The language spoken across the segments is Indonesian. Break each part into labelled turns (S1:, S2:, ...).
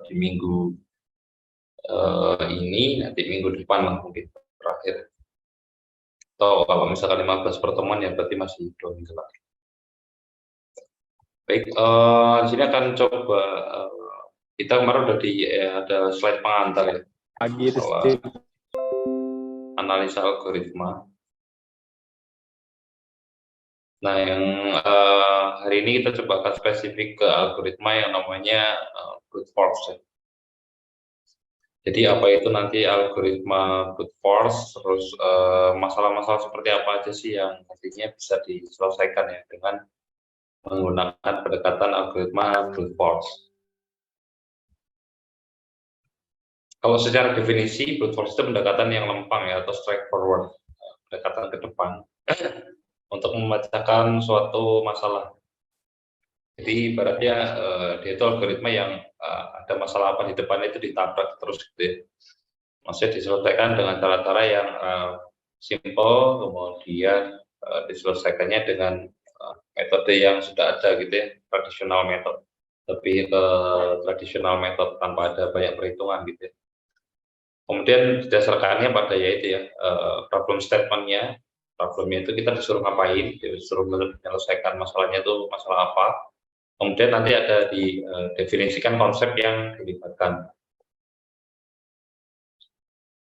S1: di minggu ini, nanti minggu depan lah mungkin terakhir. Atau kalau misalkan 15 pertemuan ya berarti masih 2 minggu lagi. Baik, di sini akan coba kita kemarin udah ada slide pengantar ya, soal analisa algoritma. Nah, yang hari ini kita coba akan spesifik ke algoritma yang namanya brute force. Jadi apa itu nanti algoritma brute force, terus masalah-masalah seperti apa aja sih yang nantinya bisa diselesaikan ya dengan menggunakan pendekatan algoritma brute force. Kalau secara definisi, brute force itu pendekatan yang lempang ya, atau straightforward, pendekatan ke depan untuk memecahkan suatu masalah. Jadi ibaratnya dia itu algoritma yang ada masalah apa di depan itu ditabrak terus gitu ya. Maksudnya diselesaikan dengan cara-cara yang simple, kemudian diselesaikannya dengan metode yang sudah ada gitu ya, tradisional method, lebih ke tradisional method tanpa ada banyak perhitungan gitu ya. Kemudian didasarkannya pada yaitu ya problem statementnya, problemnya itu kita disuruh ngapain, disuruh menyelesaikan masalahnya itu masalah apa. Kemudian nanti ada didefinisikan konsep yang dilibatkan.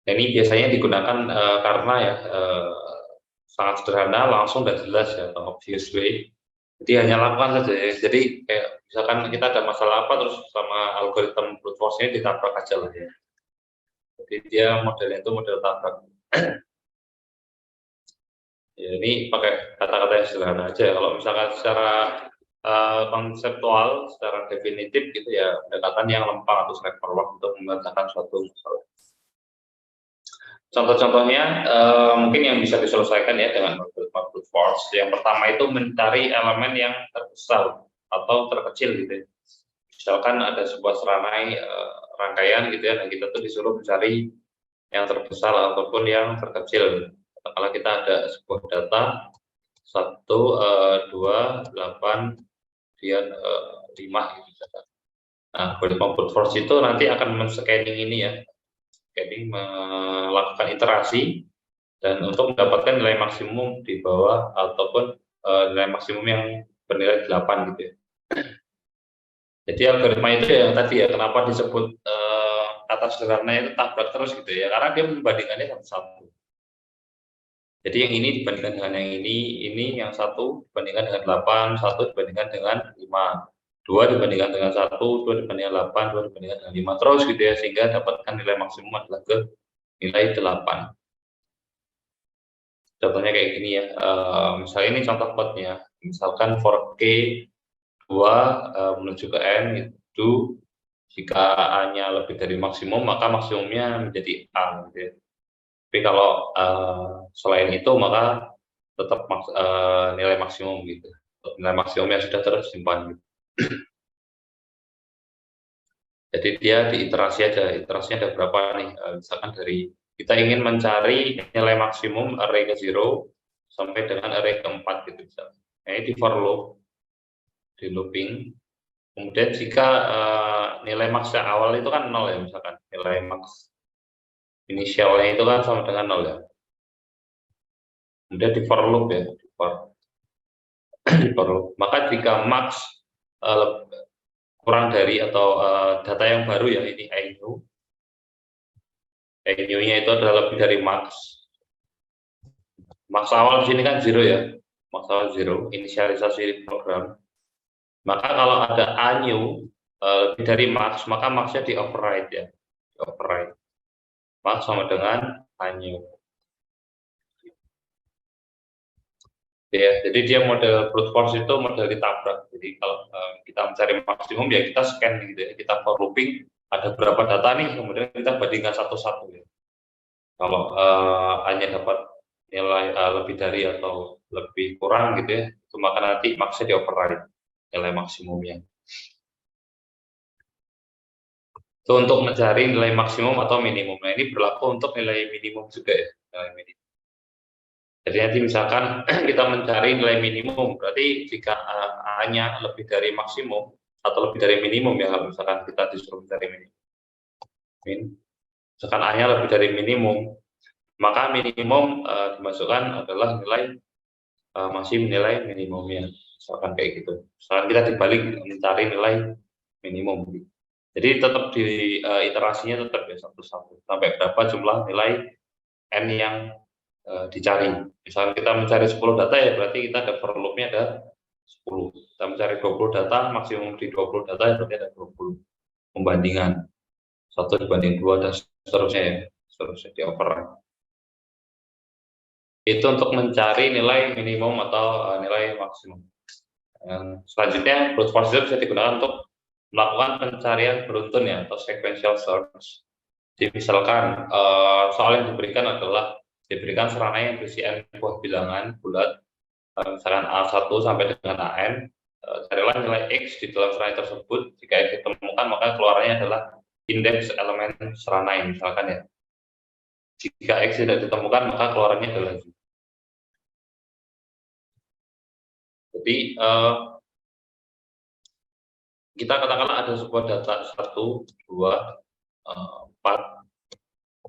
S1: Nah, ini biasanya digunakan karena ya sangat sederhana, langsung dan jelas ya, atau obvious way. Jadi hanya lakukan saja ya. Jadi kayak misalkan kita ada masalah apa terus sama algoritma brute force-nya ditabrak aja lah ya. Jadi dia modelnya itu model tabrak. Ya, ini pakai kata-kata yang sederhana aja ya. Kalau misalkan secara konseptual, secara definitif gitu ya, pendekatan yang lempang atau straightforward untuk memecahkan suatu masalah. Contoh-contohnya mungkin yang bisa diselesaikan ya dengan brute force. Yang pertama itu mencari elemen yang terbesar atau terkecil gitu ya. Misalkan ada sebuah seranai rangkaian gitu ya, dan kita tuh disuruh mencari yang terbesar ataupun yang terkecil. Kalau kita ada sebuah data 1, 2, 8, kemudian 5 gitu. Nah, algoritma brute force itu nanti akan men-scanning ini ya, scanning, melakukan iterasi dan untuk mendapatkan nilai maksimum di bawah ataupun nilai maksimum yang bernilai 8 gitu ya. Jadi algoritma itu yang tadi ya, kenapa disebut kata sederhana itu tabrak terus gitu ya, karena dia membandingkannya satu-satu. Jadi yang ini dibandingkan dengan yang ini yang satu dibandingkan dengan 8, satu dibandingkan dengan 5, 2 dibandingkan dengan 1, 2 dibandingkan 8, 2 dibandingkan dengan 5, terus gitu ya, sehingga dapatkan nilai maksimum adalah ke nilai 8. Contohnya kayak gini ya, misalnya ini contoh code-nya, misalkan for K 2 menuju ke N itu jika A-nya lebih dari maksimum, maka maksimumnya menjadi A gitu ya. Tapi kalau selain itu maka tetap nilai maksimum gitu. Nilai maksimumnya sudah tersimpan gitu. Jadi dia diiterasi aja, iterasinya ada berapa nih, misalkan dari kita ingin mencari nilai maksimum array ke 0 sampai dengan array ke 4 gitu misalnya. Nah, ini di for loop, di looping. Kemudian jika nilai max yang awal itu kan 0 ya, misalkan nilai max inisialnya itu kan sama dengan 0 ya. Kemudian di for loop ya, di for loop. Maka jika max kurang dari atau data yang baru ya, ini new-nya itu adalah lebih dari max. Max awal di sini kan 0 ya, max awal 0, inisialisasi program. Maka kalau ada a new lebih dari max, maka maxnya di override ya, di override. Max sama dengan a new. Ya, jadi dia model brute force itu model ditabrak. Jadi kalau kita mencari maksimum ya kita scan gitu ya, kita for looping ada berapa data nih, kemudian kita bandingkan satu-satu ya. Kalau hanya dapat nilai lebih dari atau lebih kurang gitu ya, itu maka nanti maksnya di override nilai maksimumnya. Itu untuk mencari nilai maksimum atau minimum. Nah, ini berlaku untuk nilai minimum juga ya, nilai minimum. Jadi nanti misalkan kita mencari nilai minimum, berarti jika A-nya lebih dari maksimum, atau lebih dari minimum ya, kalau misalkan kita disuruh mencari minimum. Misalkan A-nya lebih dari minimum, maka minimum dimasukkan adalah nilai masih nilai minimumnya. Misalkan kayak gitu. Misalkan kita dibalik mencari nilai minimum. Jadi tetap di iterasinya tetap ya satu-satu. Sampai berapa jumlah nilai n yang dicari. Misalnya kita mencari 10 data ya berarti kita ada for loop-nya ada 10. Kita mencari 20 data, maksimum di 20 data ya berarti ada 20 pembandingan. 1/2 dan seterusnya ya, seterusnya dioper. Itu untuk mencari nilai minimum atau nilai maksimum. Selanjutnya brute force itu bisa digunakan untuk melakukan pencarian beruntun ya atau sequential search. Jadi misalkan soal yang diberikan adalah diberikan serangga yang berisi n buah bilangan bulat, misalkan A1 sampai dengan AN, carilah nilai X di dalam serangga tersebut. Jika X ditemukan maka keluarannya adalah indeks elemen serangga misalkan ya. Jika X tidak ditemukan maka keluarannya adalah Y. Jadi kita katakanlah ada sebuah data 1, 2, 4,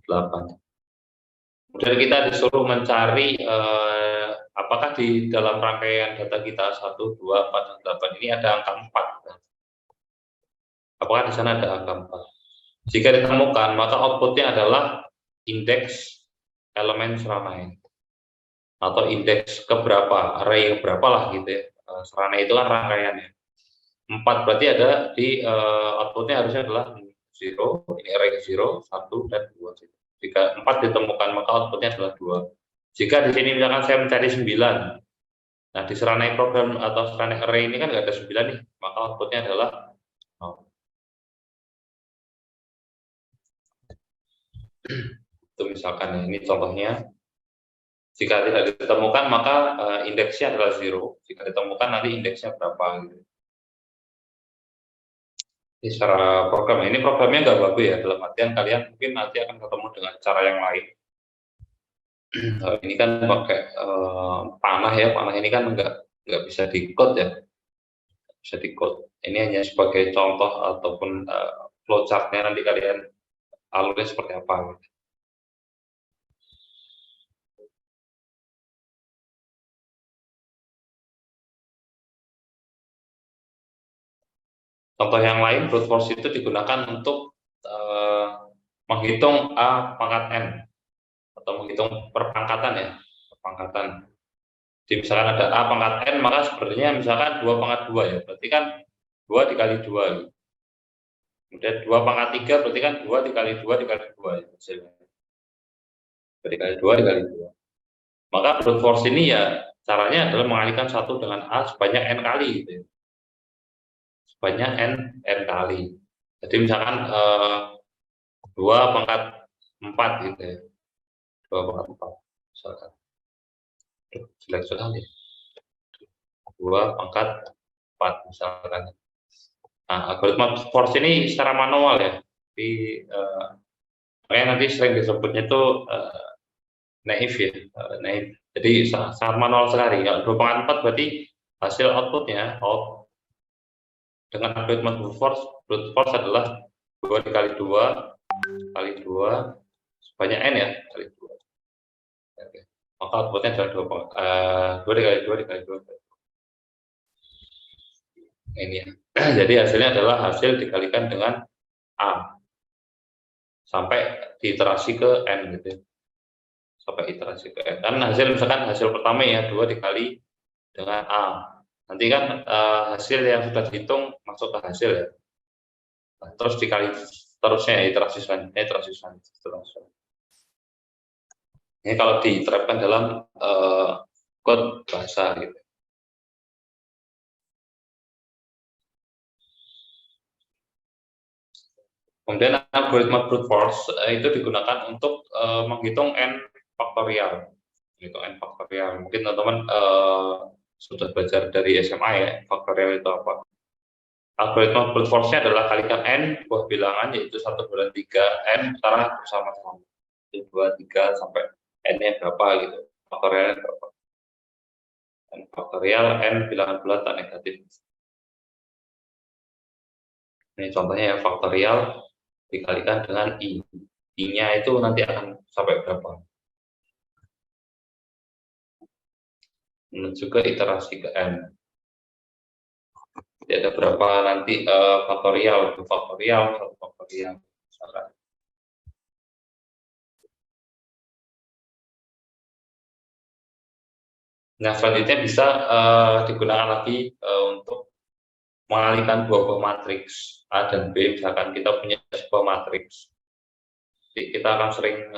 S1: 8. Kemudian kita disuruh mencari apakah di dalam rangkaian data kita 1, 2, 4, dan 8 ini ada angka 4. Apakah di sana ada angka 4? Jika ditemukan, maka outputnya adalah indeks elemen serangga atau indeks keberapa, array keberapa lah gitu ya. Serangga itu kan rangkaiannya. 4 berarti ada di outputnya harusnya adalah 0, ini array 0, 1, dan 2. Jika 4 ditemukan maka outputnya adalah 2. Jika di sini misalkan saya mencari 9, nah di serangga program atau serangga array ini kan nggak ada 9 nih, maka outputnya adalah 0. Itu misalkan ini contohnya. Jika tidak ditemukan maka indeksnya adalah 0. Jika ditemukan nanti indeksnya berapa gitu. Ini secara program, ini programnya nggak bagus ya, dalam artian kalian mungkin nanti akan ketemu dengan cara yang lain. Ini kan pakai panah ya, panah ini kan nggak bisa di-code ya, bisa di-code. Ini hanya sebagai contoh ataupun flowchart-nya nanti kalian alurnya seperti apa. Gitu. Contoh yang lain, brute force itu digunakan untuk menghitung A pangkat N atau menghitung perpangkatan ya, perpangkatan. Jadi misalkan ada A pangkat N, maka sebenarnya misalkan 2 pangkat 2 ya, berarti kan 2 dikali 2 gitu. Kemudian 2 pangkat 3 berarti kan 2 dikali 2 dikali 2 ya hasilnya. 2 dikali 2 dikali 2. Maka brute force ini ya caranya adalah mengalihkan satu dengan A sebanyak N kali gitu ya. Sebanyak N kali. Jadi misalkan 2 pangkat 4 gitu ya. 2 pangkat 4 misalkan. Jelek sekali. 2 pangkat 4 misalkan. Nah, algoritma force ini secara manual ya. Jadi makanya nanti sering disebutnya itu naif ya, naif. Jadi sangat manual sekali. Kalau 2 pangkat 4 berarti hasil outputnya dengan algoritma brute force adalah 2 dikali 2 kali 2 sebanyak N ya, kali 2. Oke. Maka outputnya adalah 2 dikali 2 dikali 2. Ini ya. Jadi hasilnya adalah hasil dikalikan dengan A. Sampai diiterasi ke N gitu. Sampai iterasi ke N. Kan hasil misalkan hasil pertama ya 2 dikali dengan A. Nanti kan hasil yang sudah dihitung masuk ke hasil ya. Nah, terus dikali terusnya iterasi selanjutnya, iterasi selanjutnya. Ini kalau diterapkan dalam kode bahasa gitu. Kemudian algoritma brute force itu digunakan untuk menghitung n faktorial. Menghitung n faktorial. Mungkin teman-teman sudah belajar dari SMA ya, faktorial itu apa. Algoritma brute force-nya adalah kalikan n buah bilangan yaitu 1/3 n secara bersama-sama. 2, 3 sampai n-nya berapa gitu. Faktorialnya berapa. N faktorial n bilangan bulat tak negatif. Ini contohnya ya, faktorial dikalikan dengan I. I-nya itu nanti akan sampai berapa? Menuju ke iterasi ke N. Jadi ada berapa nanti faktorial, satu faktorial, satu faktorial. Nah, selanjutnya bisa digunakan lagi untuk mengalihkan dua buah matriks A dan B. Misalkan kita punya sebuah matriks, jadi kita akan sering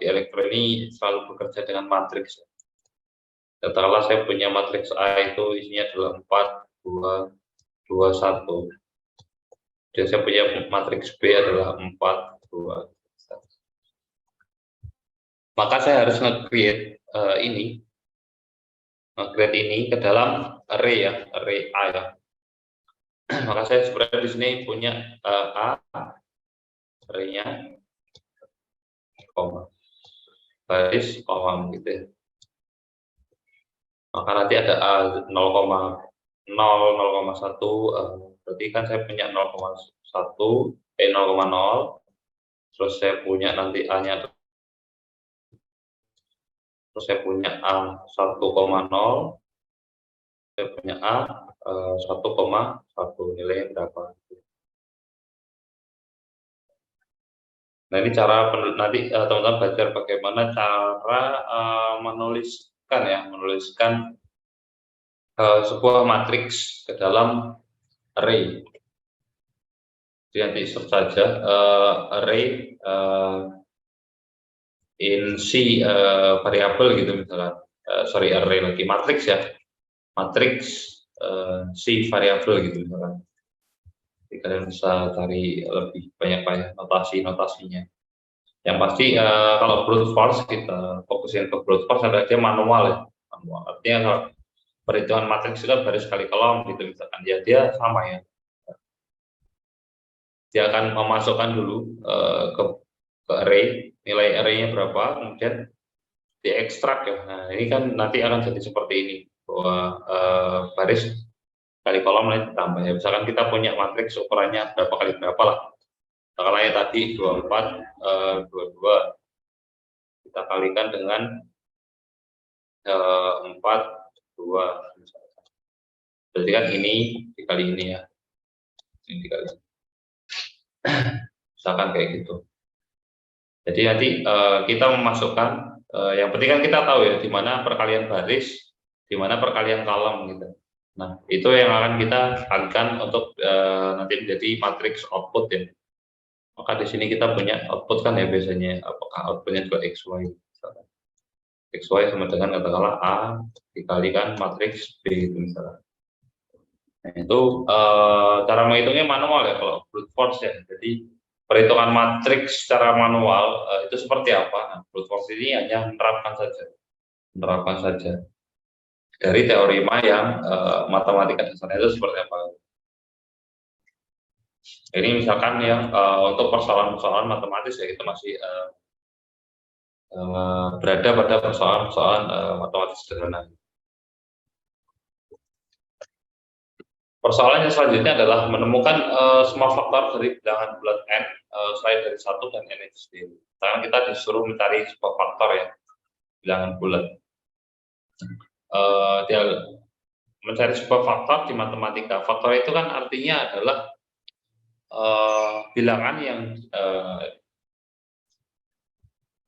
S1: di elektro ini selalu bekerja dengan matriks. Katakanlah saya punya matriks A itu isinya adalah 4, 2, 2, 1. Dan saya punya matriks B adalah 4, 2, 1. Maka saya harus nge-create ini ke dalam array ya, array A ya. Maka saya sebenarnya di sini punya A, array-nya, koma, baris, koma gitu ya. Maka nanti ada A 0,0, 0,1, berarti kan saya punya 0,1, 0,0, terus saya punya nanti A-nya, terus saya punya A 1,0, saya punya A 1,1, nilainya berapa. Nah ini cara nanti teman-teman belajar bagaimana cara menuliskan sebuah matriks ke dalam array. Jadi nanti search saja array in C variabel gitu misalnya, sorry array lagi matriks ya, matriks C variabel gitu misalkan. Jadi kalian bisa cari lebih banyak notasinya. Yang pasti kalau brute force kita fokusin ke brute force ada dia manual ya, manual. Artinya kalau perhitungan matriks itu baris kali kolom gitu misalkan, ya dia sama ya. Dia akan memasukkan dulu ke array, nilai array-nya berapa, kemudian diekstrak ya. Nah ini kan nanti akan jadi seperti ini, bahwa baris kali kolom nanti ditambah ya. Misalkan kita punya matriks ukurannya berapa kali berapa lah. Kalau yang tadi 24, 22 kita kalikan dengan 4, 2 misalkan. Berarti kan ini dikali ini ya. Ini dikali. Misalkan kayak gitu. Jadi nanti kita memasukkan, yang penting kan kita tahu ya di mana perkalian baris, di mana perkalian kolom gitu. Nah itu yang akan kita kalikan untuk nanti menjadi matriks output ya. Maka di sini kita punya output kan ya biasanya, apakah outputnya juga XY. Misalkan. XY sama dengan katakanlah A dikalikan matriks B gitu misalnya. Nah, itu cara menghitungnya manual ya kalau brute force ya. Jadi perhitungan matriks secara manual itu seperti apa? Nah, brute force ini hanya menerapkan saja dari teorema yang matematika dasarnya itu seperti apa. Ini misalkan yang untuk persoalan-persoalan matematis ya kita masih berada pada persoalan-persoalan matematis sederhana. Persoalan yang selanjutnya adalah menemukan semua faktor dari bilangan bulat n selain dari 1 dan n itu sendiri. Sekarang kita disuruh mencari sebuah faktor ya, bilangan bulat. Dia mencari sebuah faktor di matematika. Faktor itu kan artinya adalah bilangan yang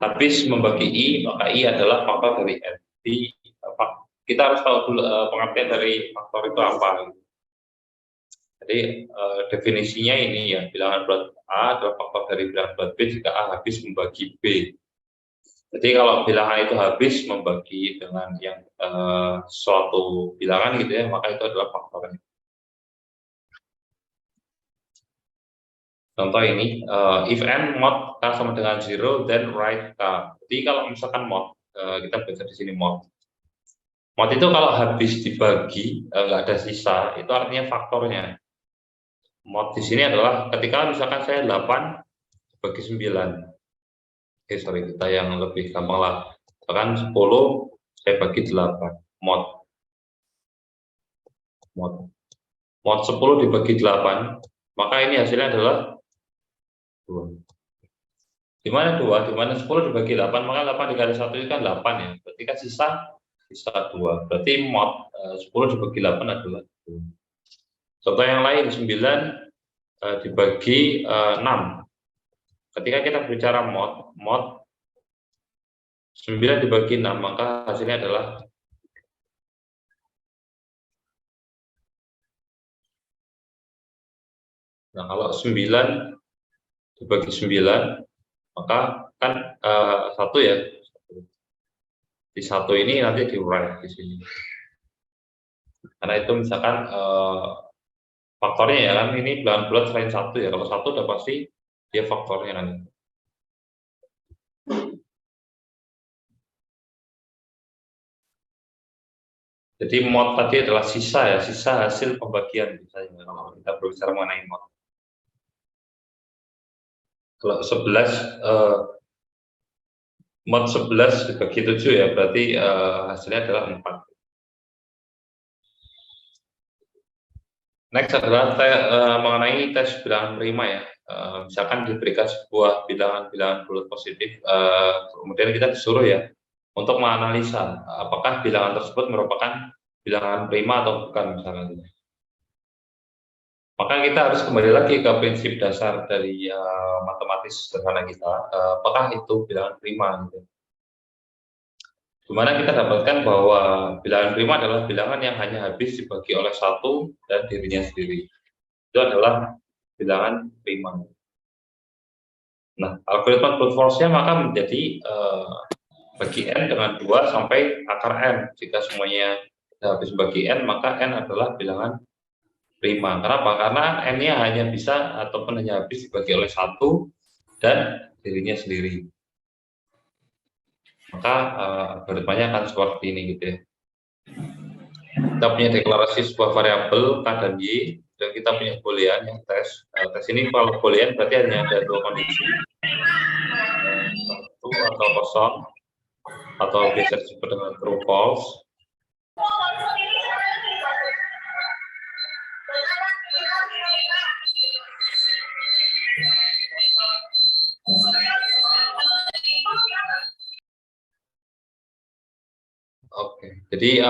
S1: habis membagi I, maka I adalah faktor dari n. Jadi kita harus tahu dulu pengertian dari faktor itu apa. Jadi definisinya ini ya, bilangan bulat A adalah faktor dari bilangan bulat B jika A habis membagi B. Jadi kalau bilangan itu habis membagi dengan yang suatu bilangan gitu ya, maka itu adalah faktornya. Contoh ini, if n mod k sama dengan 0, then write k. Jadi kalau misalkan mod, kita baca di sini mod. Mod itu kalau habis dibagi, nggak ada sisa, itu artinya faktornya. Mod di sini adalah ketika misalkan saya 8 bagi 9. Oke, sorry, kita yang lebih gampang lah. Misalkan 10 saya bagi 8. Mod 10 dibagi 8 maka ini hasilnya adalah 2. Di mana 2? Di mana 10 dibagi 8, maka 8 dikali 1 itu kan 8 ya. Berarti kan sisa 2. Berarti mod 10 dibagi 8 adalah 2. Contoh yang lain, 9 dibagi 6. Ketika kita berbicara mod 9 dibagi 6, maka hasilnya adalah nah, kalau 9 dibagi 9, maka kan 1 ya. Di 1 ini nanti diurai di sini. Karena itu misalkan faktornya ya kan, ini bilangan bulat selain 1 ya. Kalau 1 udah pasti dia faktornya nanti. Jadi mod tadi adalah sisa ya, sisa hasil pembagian misalnya kalau kita berbicara mengenai mod. Kalau 11 mod 11 dibagi 7 ya, berarti hasilnya adalah 4. Next adalah mengenai tes bilangan prima ya. Misalkan diberikan sebuah bilangan bulat positif, kemudian kita disuruh ya untuk menganalisa apakah bilangan tersebut merupakan bilangan prima atau bukan misalkan. Maka kita harus kembali lagi ke prinsip dasar dari matematis sederhana kita, apakah itu bilangan prima gitu. Di mana kita dapatkan bahwa bilangan prima adalah bilangan yang hanya habis dibagi oleh 1 dan dirinya sendiri. Itu adalah bilangan prima. Nah, algoritma brute force-nya maka menjadi bagi n dengan 2 sampai akar n. Jika semuanya habis bagi n, maka n adalah bilangan prima. Kenapa? Karena n-nya hanya bisa ataupun hanya habis dibagi oleh 1 dan dirinya sendiri. Maka algoritmanya akan seperti ini gitu ya. Kita punya deklarasi sebuah variabel K dan Y, dan kita punya boolean yang tes. Tes ini kalau boolean berarti hanya ada 2 kondisi, 1 atau kosong, atau biasa disebut dengan true false. Oke, jadi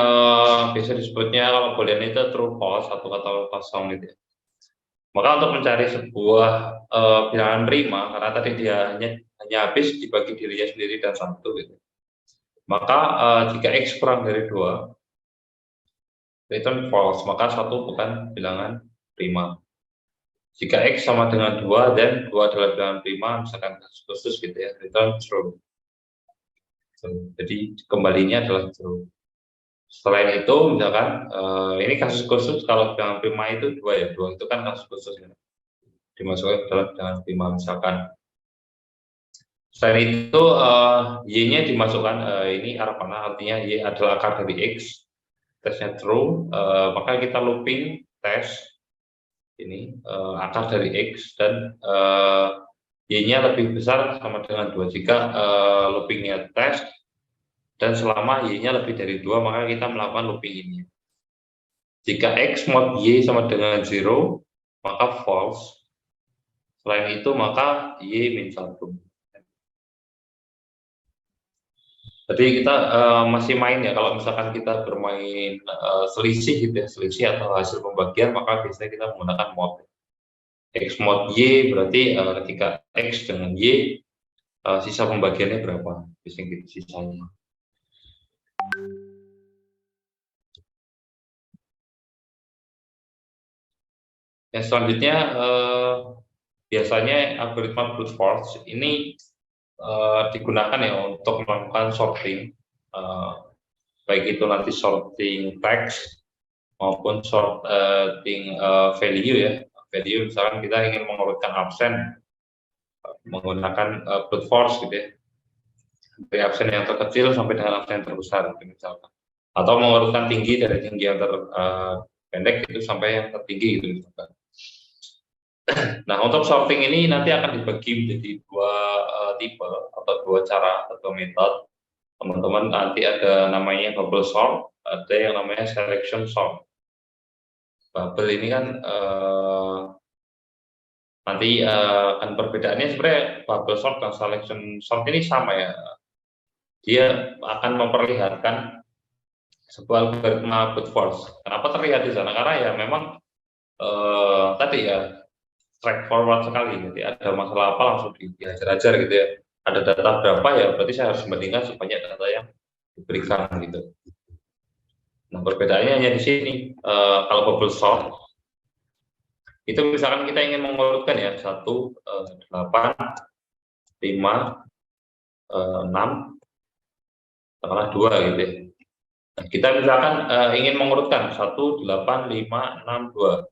S1: bisa disebutnya kalau boolean itu true false atau kosong gitu ya. Maka untuk mencari sebuah bilangan prima, karena tadi dia hanya habis dibagi dirinya sendiri dan 1 gitu. Maka jika X kurang dari 2, return false, maka 1 bukan bilangan prima. Jika X sama dengan 2 dan 2 adalah bilangan prima, misalkan kasus khusus gitu ya, return true. Jadi kembalinya adalah true. Selain itu, misalkan ini kasus khusus kalau bilangan prima itu 2 ya, 2 itu kan kasus khusus ya. Dimasukkan dalam bilangan prima misalkan. Selain itu, Y-nya dimasukkan, ini arapana, artinya Y adalah akar dari X, tesnya true, maka kita looping tes ini akar dari X dan Y-nya lebih besar sama dengan 2. Jika loopingnya tes dan selama Y-nya lebih dari 2, maka kita melakukan looping ini. Jika X mod Y sama dengan 0, maka false. Selain itu, maka Y min 1. Jadi kita masih main ya, kalau misalkan kita bermain selisih gitu ya, selisih atau hasil pembagian, maka biasanya kita menggunakan mod. X mod Y berarti ketika X dengan Y, sisa pembagiannya berapa, biasanya gitu sisanya. Yang selanjutnya, biasanya algoritma brute force ini digunakan ya untuk melakukan sorting, baik itu nanti sorting text maupun sorting value ya. Value misalkan kita ingin mengurutkan absen menggunakan brute force gitu ya, dari absen yang terkecil sampai dengan absen yang terbesar misalkan, atau mengurutkan tinggi dari tinggi yang terpendek itu sampai yang tertinggi gitu misalkan. Nah, untuk sorting ini nanti akan dibagi menjadi 2 tipe atau 2 cara atau metode. Teman-teman nanti ada namanya bubble sort, ada yang namanya selection sort. Bubble ini kan Nanti kan perbedaannya sebenarnya bubble sort dan selection sort ini sama ya. Dia akan memperlihatkan sebuah algoritma brute force. Kenapa terlihat di sana? Karena ya memang tadi ya straightforward sekali. Jadi ada masalah apa langsung diajar-ajar gitu ya. Ada data berapa ya berarti saya harus membandingkan sebanyak data yang diberikan gitu. Nah perbedaannya hanya di sini. Kalau bubble sort itu misalkan kita ingin mengurutkan ya 1, 8, 5, 6, katakanlah 2 gitu ya. Nah, kita misalkan ingin mengurutkan 1, 8, 5, 6, 2.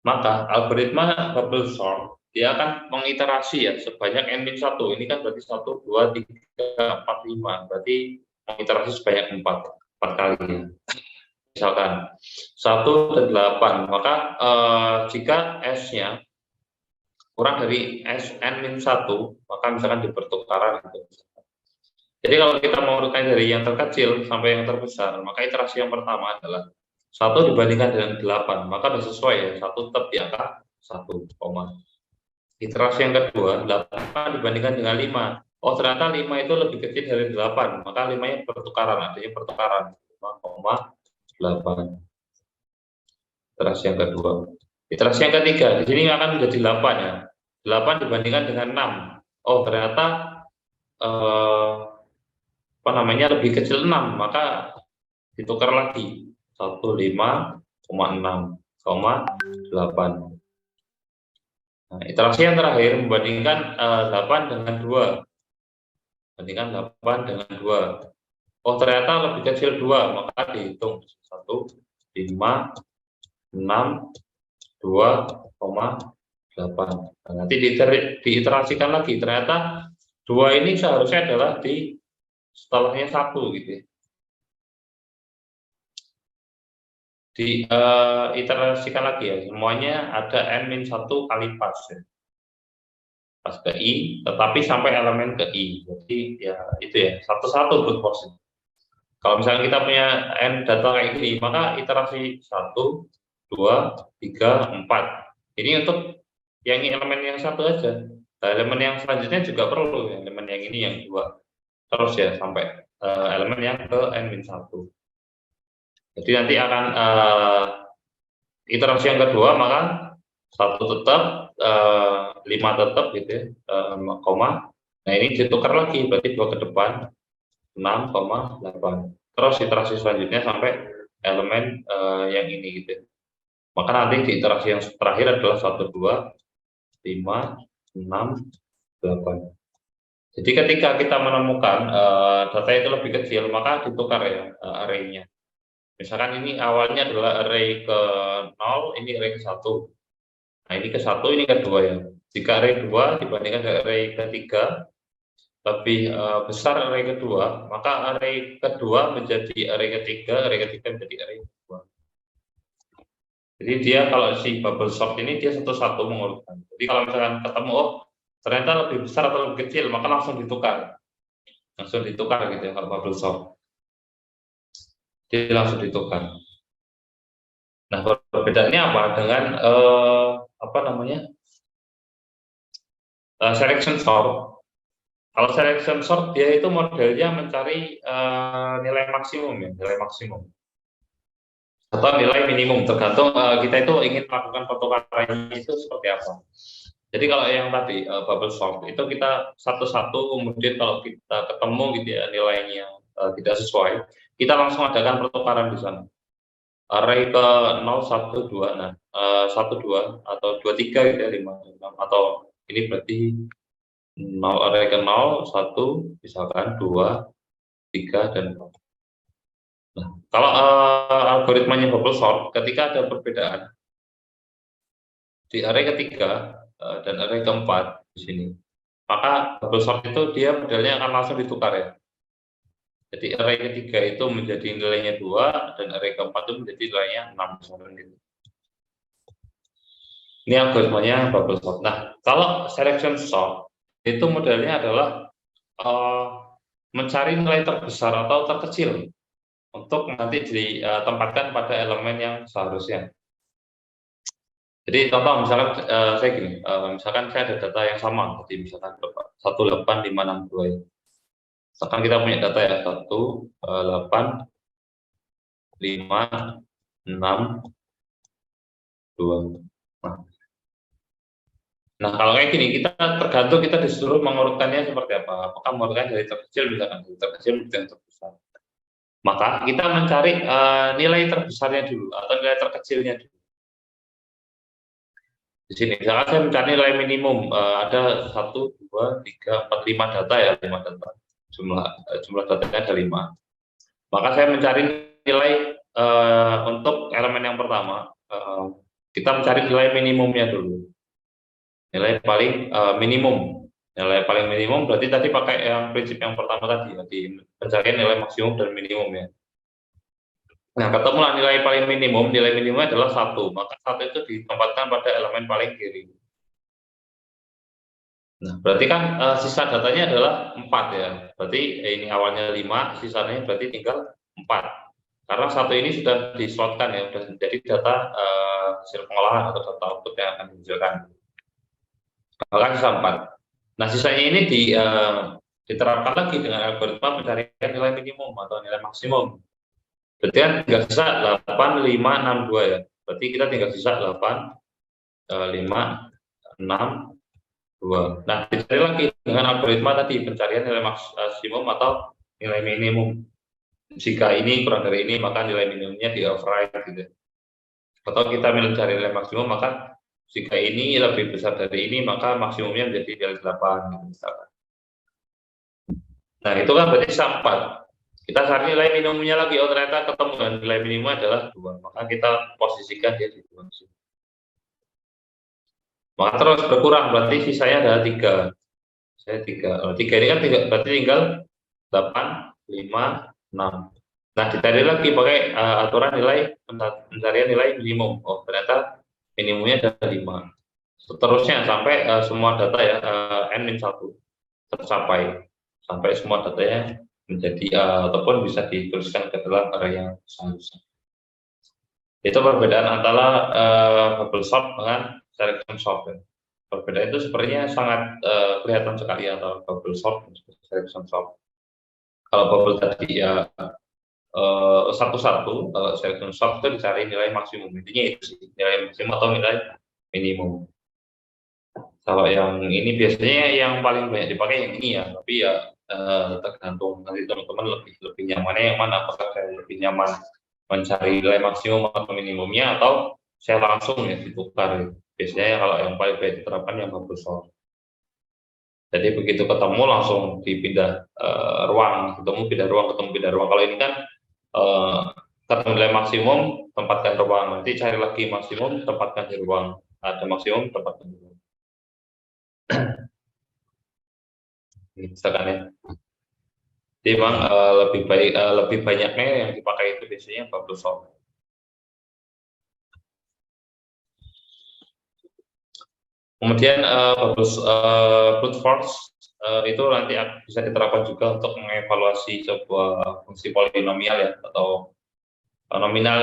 S1: Maka algoritma bubble sort dia akan mengiterasi ya sebanyak n-1. Ini kan berarti 1, 2, 3, 4, 5. Berarti mengiterasi sebanyak 4 kali. Misalkan 1 dan 8, maka jika S-nya kurang dari n-1, maka misalkan di pertukaran gitu. Jadi kalau kita mengurutkan dari yang terkecil sampai yang terbesar, maka iterasi yang pertama adalah 1 dibandingkan dengan 8, maka sudah sesuai ya, 1 tetap di angka 1, iterasi yang kedua, 8 dibandingkan dengan 5. Oh ternyata 5 itu lebih kecil dari 8, maka 5-nya pertukaran, artinya pertukaran 5,8. Iterasi yang kedua. Iterasi yang ketiga, di sini akan menjadi 8 ya. 8 dibandingkan dengan 6. Oh ternyata lebih kecil 6, maka ditukar lagi 15,6,8. Nah, iterasi yang terakhir membandingkan 8 dengan 2. Bandingkan 8 dengan 2. Oh ternyata lebih kecil 2, maka dihitung 1, 5, 6, 2,8. Nah, nanti diiterasikan lagi, ternyata 2 ini seharusnya adalah di setelahnya 1 gitu ya. Diiterasikan lagi ya, semuanya ada n-1 kali pas ya. Pas ke I, tetapi sampai elemen ke I. Jadi ya itu ya, satu-satu brute force. Kalau misalnya kita punya n data kayak gini, maka iterasi 1, 2, 3, 4. Ini untuk yang elemen yang satu aja. Nah, elemen yang selanjutnya juga perlu, elemen yang ini yang 2. Terus ya sampai elemen yang ke n-1. Jadi nanti akan iterasi yang kedua, maka 1 tetap, 5 tetap gitu ya, koma. Nah ini ditukar lagi, berarti 2 ke depan, 6,8. Terus iterasi selanjutnya sampai elemen yang ini gitu ya. Maka nanti di iterasi yang terakhir adalah 1, 2, 5, 6, 8. Jadi ketika kita menemukan data itu lebih kecil, maka ditukar ya array-nya. Misalkan ini awalnya adalah array ke 0, ini array ke 1. Nah ini ke 1, ini ke 2 ya. Jika array 2 dibandingkan dengan array ke 3 lebih besar array kedua, maka array kedua menjadi array ketiga menjadi array kedua. Jadi dia kalau si bubble sort ini dia satu-satu mengurutkan. Jadi kalau misalkan ketemu, oh ternyata lebih besar atau lebih kecil, maka langsung ditukar gitu ya kalau bubble sort. Jadi langsung ditukar. Nah perbedaannya apa dengan selection sort? Kalau selection sort dia itu modelnya mencari nilai maksimum ya, nilai maksimum atau nilai minimum tergantung kita itu ingin melakukan pertukarannya itu seperti apa. Jadi kalau yang tadi bubble sort itu kita satu-satu, kemudian kalau kita ketemu gitu ya nilainya tidak sesuai, kita langsung adakan pertukaran di sana. Array ke 0, 1, 2, nah 1, 2 atau 2, 3 gitu ya, 5, 6, atau ini berarti 0 array ke 0, 1, misalkan 2, 3, dan 4. Nah, kalau algoritmanya bubble sort, ketika ada perbedaan di array ketiga dan array keempat di sini, maka bubble sort itu dia modelnya akan langsung ditukar ya. Jadi array ketiga itu menjadi nilainya 2 dan array keempat itu menjadi nilainya 6 gitu. Ini algoritmanya bubble sort. Nah, kalau selection sort itu modelnya adalah mencari nilai terbesar atau terkecil untuk nanti ditempatkan pada elemen yang seharusnya. Jadi contoh misalkan saya gini, misalkan saya ada data yang sama, jadi misalkan 18562 ya. Misalkan kita punya data ya 18562. Nah, kalau kayak gini kita tergantung kita disuruh mengurutkannya seperti apa. Apakah mengurutkan dari terkecil misalkan dari terkecil menuju yang terbesar. Maka kita mencari nilai terbesarnya dulu atau nilai terkecilnya dulu. Di sini misalkan saya mencari nilai minimum, ada 1, 2, 3, 4, 5 data ya, 5 data. Jumlah datanya ada 5. Maka saya mencari nilai untuk elemen yang pertama, kita mencari nilai minimumnya dulu. Nilai paling minimum. Nilai paling minimum berarti tadi pakai yang prinsip yang pertama tadi, di pencarian nilai maksimum dan minimum ya. Nah, ketemulah nilai paling minimum, nilai minimumnya adalah 1, maka 1 itu ditempatkan pada elemen paling kiri. Nah, berarti kan sisa datanya adalah 4 ya. Berarti ini awalnya 5, sisanya berarti tinggal 4. Karena 1 ini sudah dislotkan ya, sudah jadi data hasil pengolahan atau data output yang akan dihasilkan. Maka sisa 4. Nah, sisanya ini diterapkan lagi dengan algoritma pencarian nilai minimum atau nilai maksimum. Berarti kan tinggal sisa 8, 5, 6, 2 ya. Berarti kita tinggal sisa 8, 5, 6, 2. Nah, dicari lagi dengan algoritma tadi pencarian nilai maksimum atau nilai minimum. Jika ini kurang dari ini, maka nilai minimumnya di override gitu. Atau kita mencari nilai maksimum, maka jika ini lebih besar dari ini, maka maksimumnya menjadi nilai 8 gitu misalkan. Nah, itu kan berarti 4. Kita cari nilai minimumnya lagi, oh ternyata ketemu dengan nilai minimum adalah 2, maka kita posisikan dia di 2. Maka terus berkurang, berarti sisanya adalah 3. Saya 3. 3 ini kan berarti tinggal 8, 5, 6. Nah, dicari lagi pakai aturan nilai pencarian nilai minimum. Oh, ternyata minimumnya adalah 5. Seterusnya sampai semua data ya n-1 tercapai. Sampai semua datanya menjadi ataupun bisa dituliskan ke dalam array yang seharusnya. Itu perbedaan antara bubble sort dengan selection sort. Perbedaan itu sepertinya sangat kelihatan sekali atau bubble sort dan selection sort. Kalau bubble tadi ya satu-satu, kalau selection sort itu dicari nilai maksimum. Intinya itu sih, nilai maksimum atau nilai minimum. Kalau yang ini biasanya yang paling banyak dipakai yang ini ya, tapi ya tergantung nanti teman-teman lebih nyamannya yang mana, apakah saya lebih nyaman mencari nilai maksimum atau minimumnya atau saya langsung ya ditukar. Biasanya kalau yang paling baik diterapkan yang bubble sort. Jadi begitu ketemu langsung dipindah ruang, pindah ruang. Kalau ini kan ketemu nilai maksimum, tempatkan ruang. Nanti cari lagi maksimum, tempatkan di ruang. Ada maksimum, tempatkan di ruang. Misalkan ya. Jadi memang lebih banyaknya yang dipakai itu biasanya bubble sort. Kemudian brute force itu nanti bisa diterapkan juga untuk mengevaluasi sebuah fungsi polinomial ya, atau nominal.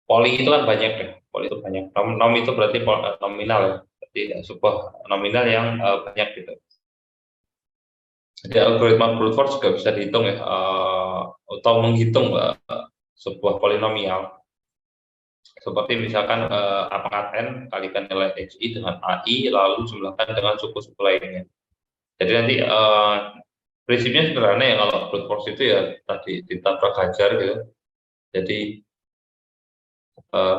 S1: Poli itu kan banyak ya, poli itu banyak. Nom itu berarti nominal ya, jadi sebuah nominal yang banyak gitu. Jadi algoritma brute force juga bisa dihitung ya, atau menghitung sebuah polinomial. Seperti misalkan apakah n kalikan nilai xi dengan ai lalu jumlahkan dengan suku-suku lainnya. Jadi nanti prinsipnya sederhana ya, kalau brute force itu ya tadi ditabrak hajar gitu. Jadi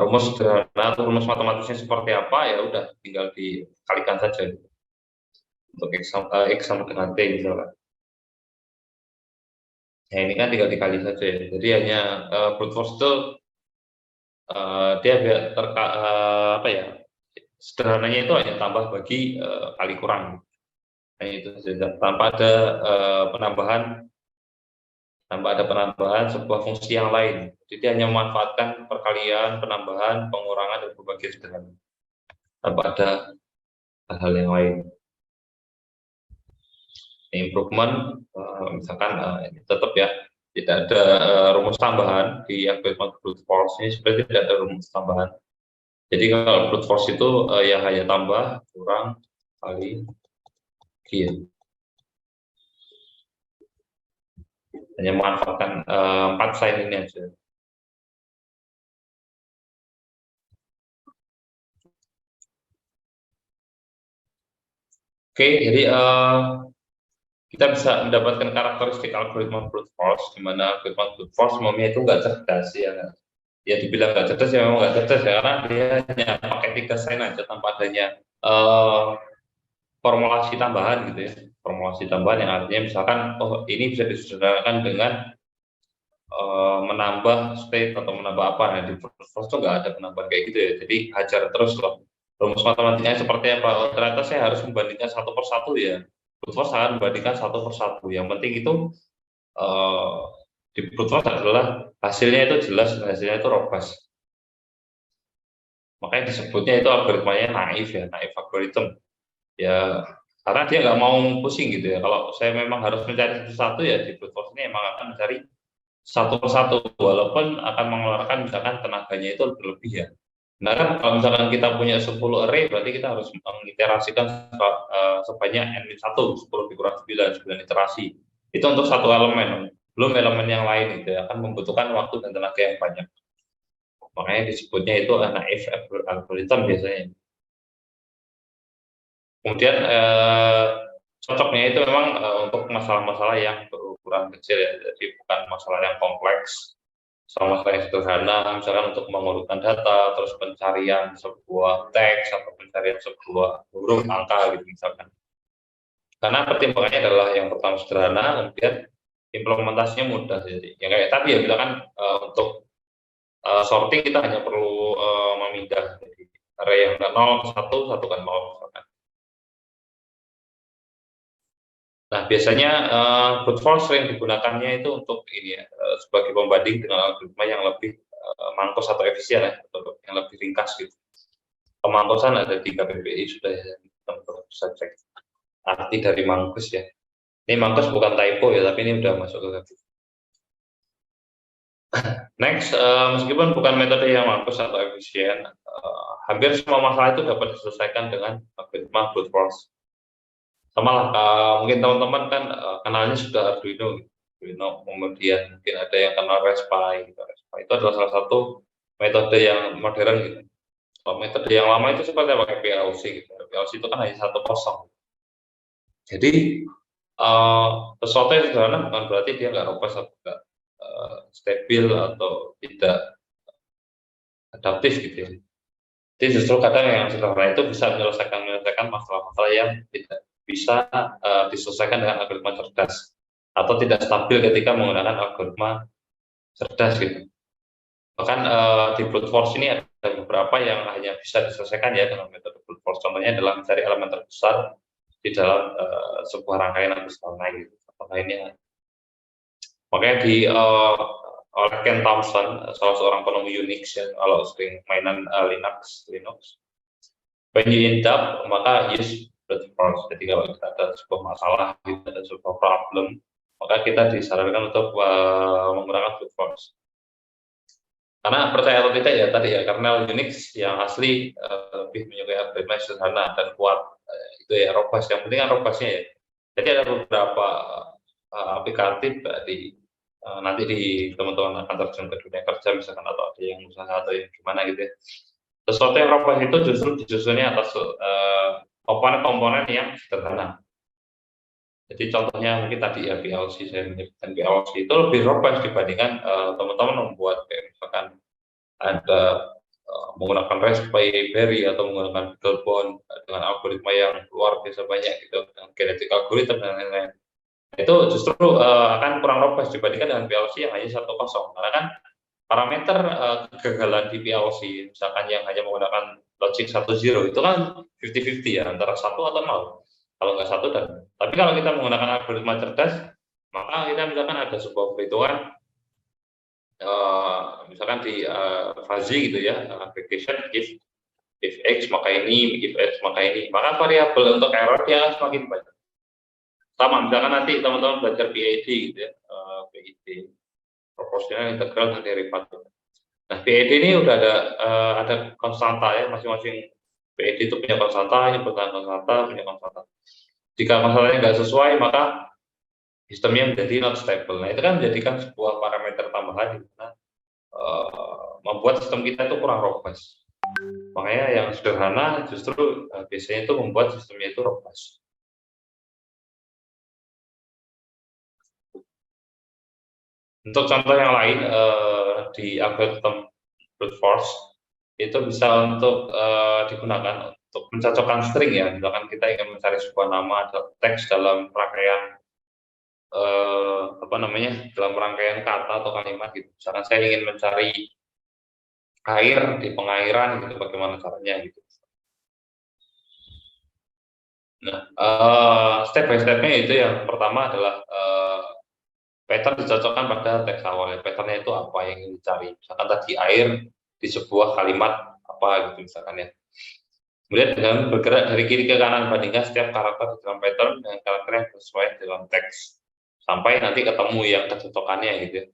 S1: rumus sederhana atau rumus matematisnya seperti apa ya udah tinggal dikalikan saja gitu. Untuk x sama dengan t misalnya. Nah, ini kan tinggal dikali saja ya. Jadi hanya brute force itu dia apa ya, sederhananya itu hanya tambah bagi kali kurang. Nah, itu saja, tanpa ada penambahan sebuah fungsi yang lain. Jadi hanya memanfaatkan perkalian, penambahan, pengurangan, dan pembagian sederhana tanpa ada hal-hal yang lain. Improvement misalkan tetap ya tidak ada rumus tambahan di algoritma brute force ini, sebenarnya tidak ada rumus tambahan. Jadi kalau brute force itu ya hanya tambah, kurang, kali, kian. Hanya memanfaatkan 4 sign ini aja. Oke, jadi kita bisa mendapatkan karakteristik algoritma brute force, di mana algoritma brute force umumnya itu nggak cerdas ya. Ya dibilang nggak cerdas ya memang nggak cerdas ya, karena dia hanya pakai 3 sign aja tanpa adanya formulasi tambahan gitu ya. Formulasi tambahan yang artinya misalkan, oh ini bisa disederhanakan dengan menambah state atau menambah apa. Nah di brute force itu nggak ada penambahan kayak gitu ya. Jadi hajar terus loh. Rumus matematikanya seperti apa? Oh, ternyata saya harus membandingkan satu per satu ya. Brute force akan membandingkan satu per satu. Yang penting itu eh, di brute force adalah hasilnya itu jelas, hasilnya itu robust. Makanya disebutnya itu algoritmanya naif ya, naif algorithm. Ya, karena dia nggak mau pusing gitu ya. Kalau saya memang harus mencari satu-satu ya di brute force ini emang akan mencari satu persatu, walaupun akan mengeluarkan misalkan tenaganya itu berlebih ya. Nah kan kalau misalkan kita punya 10 array, berarti kita harus mengiterasikan sebanyak n-1, 10 dikurang 9, 9 iterasi. Itu untuk satu elemen, belum elemen yang lain itu ya, akan membutuhkan waktu dan tenaga yang banyak. Makanya disebutnya itu naif algorithm biasanya. Kemudian cocoknya itu memang untuk masalah-masalah yang berukuran kecil ya, jadi bukan masalah yang kompleks, masalah yang sederhana, misalkan untuk mengurutkan data, terus pencarian sebuah teks atau pencarian sebuah huruf angka gitu misalkan. Karena pertimbangannya adalah yang pertama sederhana, kemudian implementasinya mudah. Jadi yang kayak tadi ya misalkan untuk sorting kita hanya perlu memindah jadi array yang 0 ke 1, 1 kan 0 misalkan. Nah, biasanya brute force sering digunakannya itu untuk ini ya, sebagai pembanding dengan algoritma yang lebih mankos atau efisien ya, atau yang lebih ringkas gitu. Pemangkosan ada 3 PPI sudah ya, teman-teman bisa cek arti dari mankos ya. Ini mankos bukan typo ya, tapi ini udah masuk ke garis. Next, meskipun bukan metode yang mampus atau efisien, hampir semua masalah itu dapat diselesaikan dengan algoritma brute force. Sama lah, mungkin teman-teman kan kenalnya sudah Arduino, gitu. Arduino, kemudian mungkin ada yang kenal Raspberry, gitu. Raspberry itu adalah salah satu metode yang modern gitu. Kalau metode yang lama itu seperti pakai PLC gitu. PLC itu kan hanya satu kosong. Jadi sesuatu yang sederhana bukan berarti dia nggak robust atau nggak stabil atau tidak adaptif gitu ya. Jadi justru kadang yang sederhana itu bisa menyelesaikan masalah-masalah yang tidak bisa diselesaikan dengan algoritma cerdas atau tidak stabil ketika menggunakan algoritma cerdas gitu. Bahkan di brute force ini ada beberapa yang hanya bisa diselesaikan ya dengan metode brute force. Contohnya adalah mencari elemen terbesar di dalam sebuah rangkaian atau skala gitu. Lainnya. Makanya oleh Ken Thompson, salah seorang penemu Unix ya, kalau sering mainan Linux, when you end up, maka use brute force. Jadi kalau kita ada sebuah masalah, ada sebuah problem, maka kita disarankan untuk menggunakan brute force. Karena percaya atau tidak ya tadi ya, kernel Unix yang asli lebih menyukai algoritma sederhana dan kuat. Itu ya robust, yang penting kan robustnya ya. Jadi ada beberapa aplikatif nanti di teman-teman akan terjun ke dunia kerja misalkan, atau ada yang usaha atau yang gimana gitu ya. Sesuatu yang robust itu justru disusunnya atas komponen-komponen yang sederhana. Jadi contohnya mungkin tadi ya PLC, saya menyebutkan PLC itu lebih robust dibandingkan teman-teman membuat kayak misalkan ada menggunakan Raspberry atau menggunakan Beaglebone dengan algoritma yang luar biasa banyak gitu, dengan genetik algoritma dan lain-lain. Itu justru akan kurang robust dibandingkan dengan PLC yang hanya 1 kosong. Karena kan parameter kegagalan di PLC, misalkan yang hanya menggunakan logic 1-0 itu kan 50-50 ya, antara 1 atau 0. Kalau nggak 1 dan, tapi kalau kita menggunakan algoritma cerdas, maka kita misalkan ada sebuah perhitungan misalkan di fuzzy gitu ya, aggregation if x maka ini, if x maka ini, maka variabel untuk error dia akan semakin banyak. Sama misalkan nanti teman-teman belajar PID gitu ya, PID, proporsional integral dan derivatif. Nah, PED ini udah ada konstanta ya, masing-masing PED itu punya konstanta, ini punya konstanta, punya konstanta. Jika konstantanya nggak sesuai, maka sistemnya menjadi not stable. Nah, itu kan menjadikan sebuah parameter tambahan di mana membuat sistem kita itu kurang robust. Makanya yang sederhana justru biasanya itu membuat sistemnya itu robust. Untuk contoh yang lain di algoritma brute force itu bisa untuk digunakan untuk mencocokkan string ya. Misalkan kita ingin mencari sebuah nama atau teks dalam rangkaian apa namanya, dalam rangkaian kata atau kalimat gitu. Misalkan saya ingin mencari air di pengairan gitu, bagaimana caranya gitu. Nah, step by stepnya itu yang pertama adalah pattern dicocokkan pada teks awal. Patternnya itu apa yang ingin dicari. Misalkan tadi air di sebuah kalimat apa gitu misalkan ya. Kemudian dengan bergerak dari kiri ke kanan bandingkan setiap karakter di dalam pattern dengan karakter yang sesuai dalam teks sampai nanti ketemu yang kecocokannya gitu.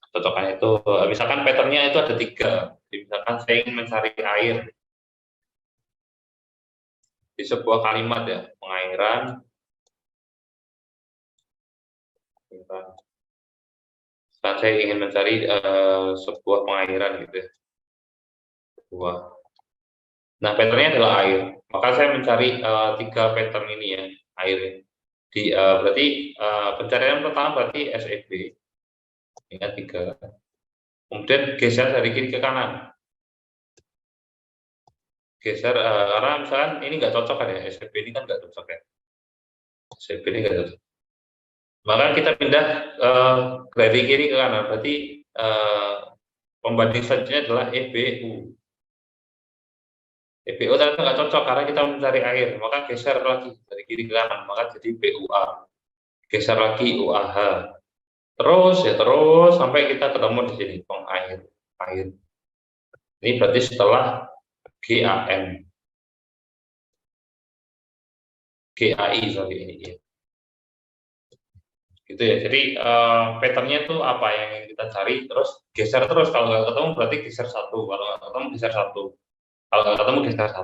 S1: Kecocokannya itu misalkan patternnya itu ada 3. Misalkan saya ingin mencari air di sebuah kalimat ya, pengairan. Saat saya ingin mencari sebuah pengairan gitu ya. Nah, patternnya adalah air. Maka saya mencari 3 pattern ini ya, air. Berarti pencarian pertama berarti SEB, ingat 3. Kemudian geser dari kiri ke kanan. Geser karena misalkan ini nggak cocok kan ya, SEB ini kan nggak cocok ya. SEB ini nggak cocok. Maka kita pindah dari kiri ke kanan. Berarti pembanding selanjutnya adalah EBU. EBU ternyata nggak cocok karena kita mencari air, maka geser lagi dari kiri ke kanan, maka jadi BUA. Geser lagi UAH. Terus ya terus sampai kita ketemu di sini air. Air. Ini berarti setelah GAN. GAI sorry ini ya. Gitu ya. Jadi patternnya itu apa yang ingin kita cari, terus geser terus. Kalau nggak ketemu berarti geser 1. Kalau nggak ketemu geser 1. Kalau nggak ketemu geser 1.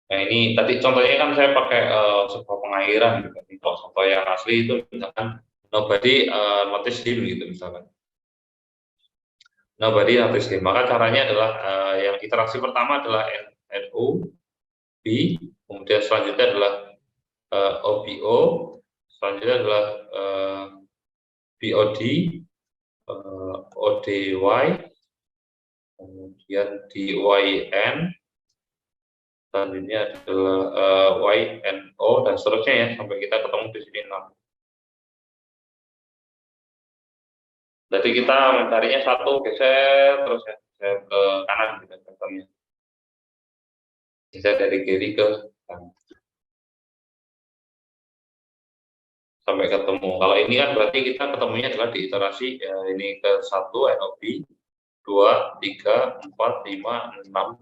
S1: Nah ini tadi contohnya kan saya pakai sebuah pengairan gitu. Kalau contoh yang asli itu misalkan nobody notice him gitu misalkan. Nobody notice him. Maka caranya adalah yang iterasi pertama adalah NO, B, kemudian selanjutnya adalah OBO, selanjutnya adalah BOD, ODY, kemudian DYN, selanjutnya adalah YNO dan seterusnya ya sampai kita ketemu di sini 6. Jadi kita mencarinya 1 geser terus ya geser ke kanan gitu contohnya. Geser dari kiri ke kanan. Sampai ketemu. Kalau ini kan berarti kita ketemunya adalah di iterasi ya, ini ke 1 NOB, 2, 3, 4, 5, 6,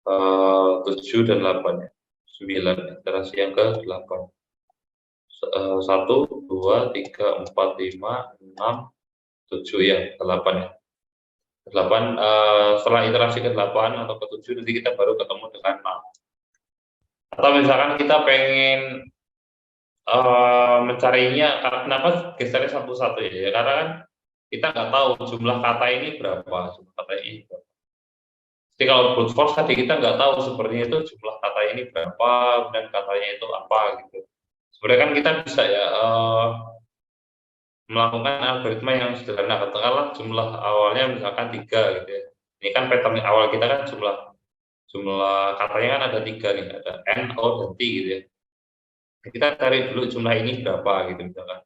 S1: 7 dan 8 ya. 9 iterasi yang ke 8. 1, 2, 3, 4, 5, 6, 7 ya, ke 8 ya. 8 setelah iterasi ke 8 atau ke 7 nanti kita baru ketemu dengan 6. Atau misalkan kita pengen mencarinya kenapa gesernya satu-satu ya? Karena kan kita nggak tahu jumlah kata ini berapa, jumlah kata ini berapa. Jadi kalau brute force tadi kita nggak tahu sebenarnya itu jumlah kata ini berapa dan katanya itu apa gitu. Sebenarnya kan kita bisa ya melakukan algoritma yang sederhana. Katakanlah jumlah awalnya misalkan 3 gitu ya. Ini kan pattern awal kita kan jumlah katanya kan ada 3 nih, ada N, O, dan T gitu ya. Kita cari dulu jumlah ini berapa gitu misalkan.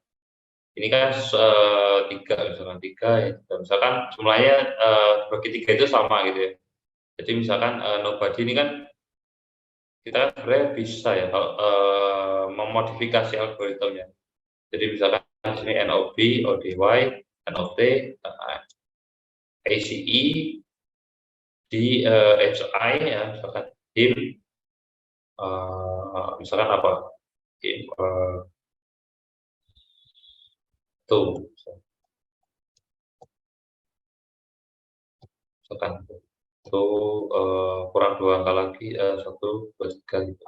S1: Ini kan 3 misalkan 3 ya. Misalkan jumlahnya bagi 3 itu sama gitu ya. Jadi misalkan nobody ini kan kita sebenarnya bisa ya kalau memodifikasi algoritmnya. Jadi misalkan di sini NOB, ODY, NOT, ACE, di HI ya, misalkan him, misalkan apa? Him, tuh. Tekan itu kurang 2 angka lagi, 1, 2, 3 gitu.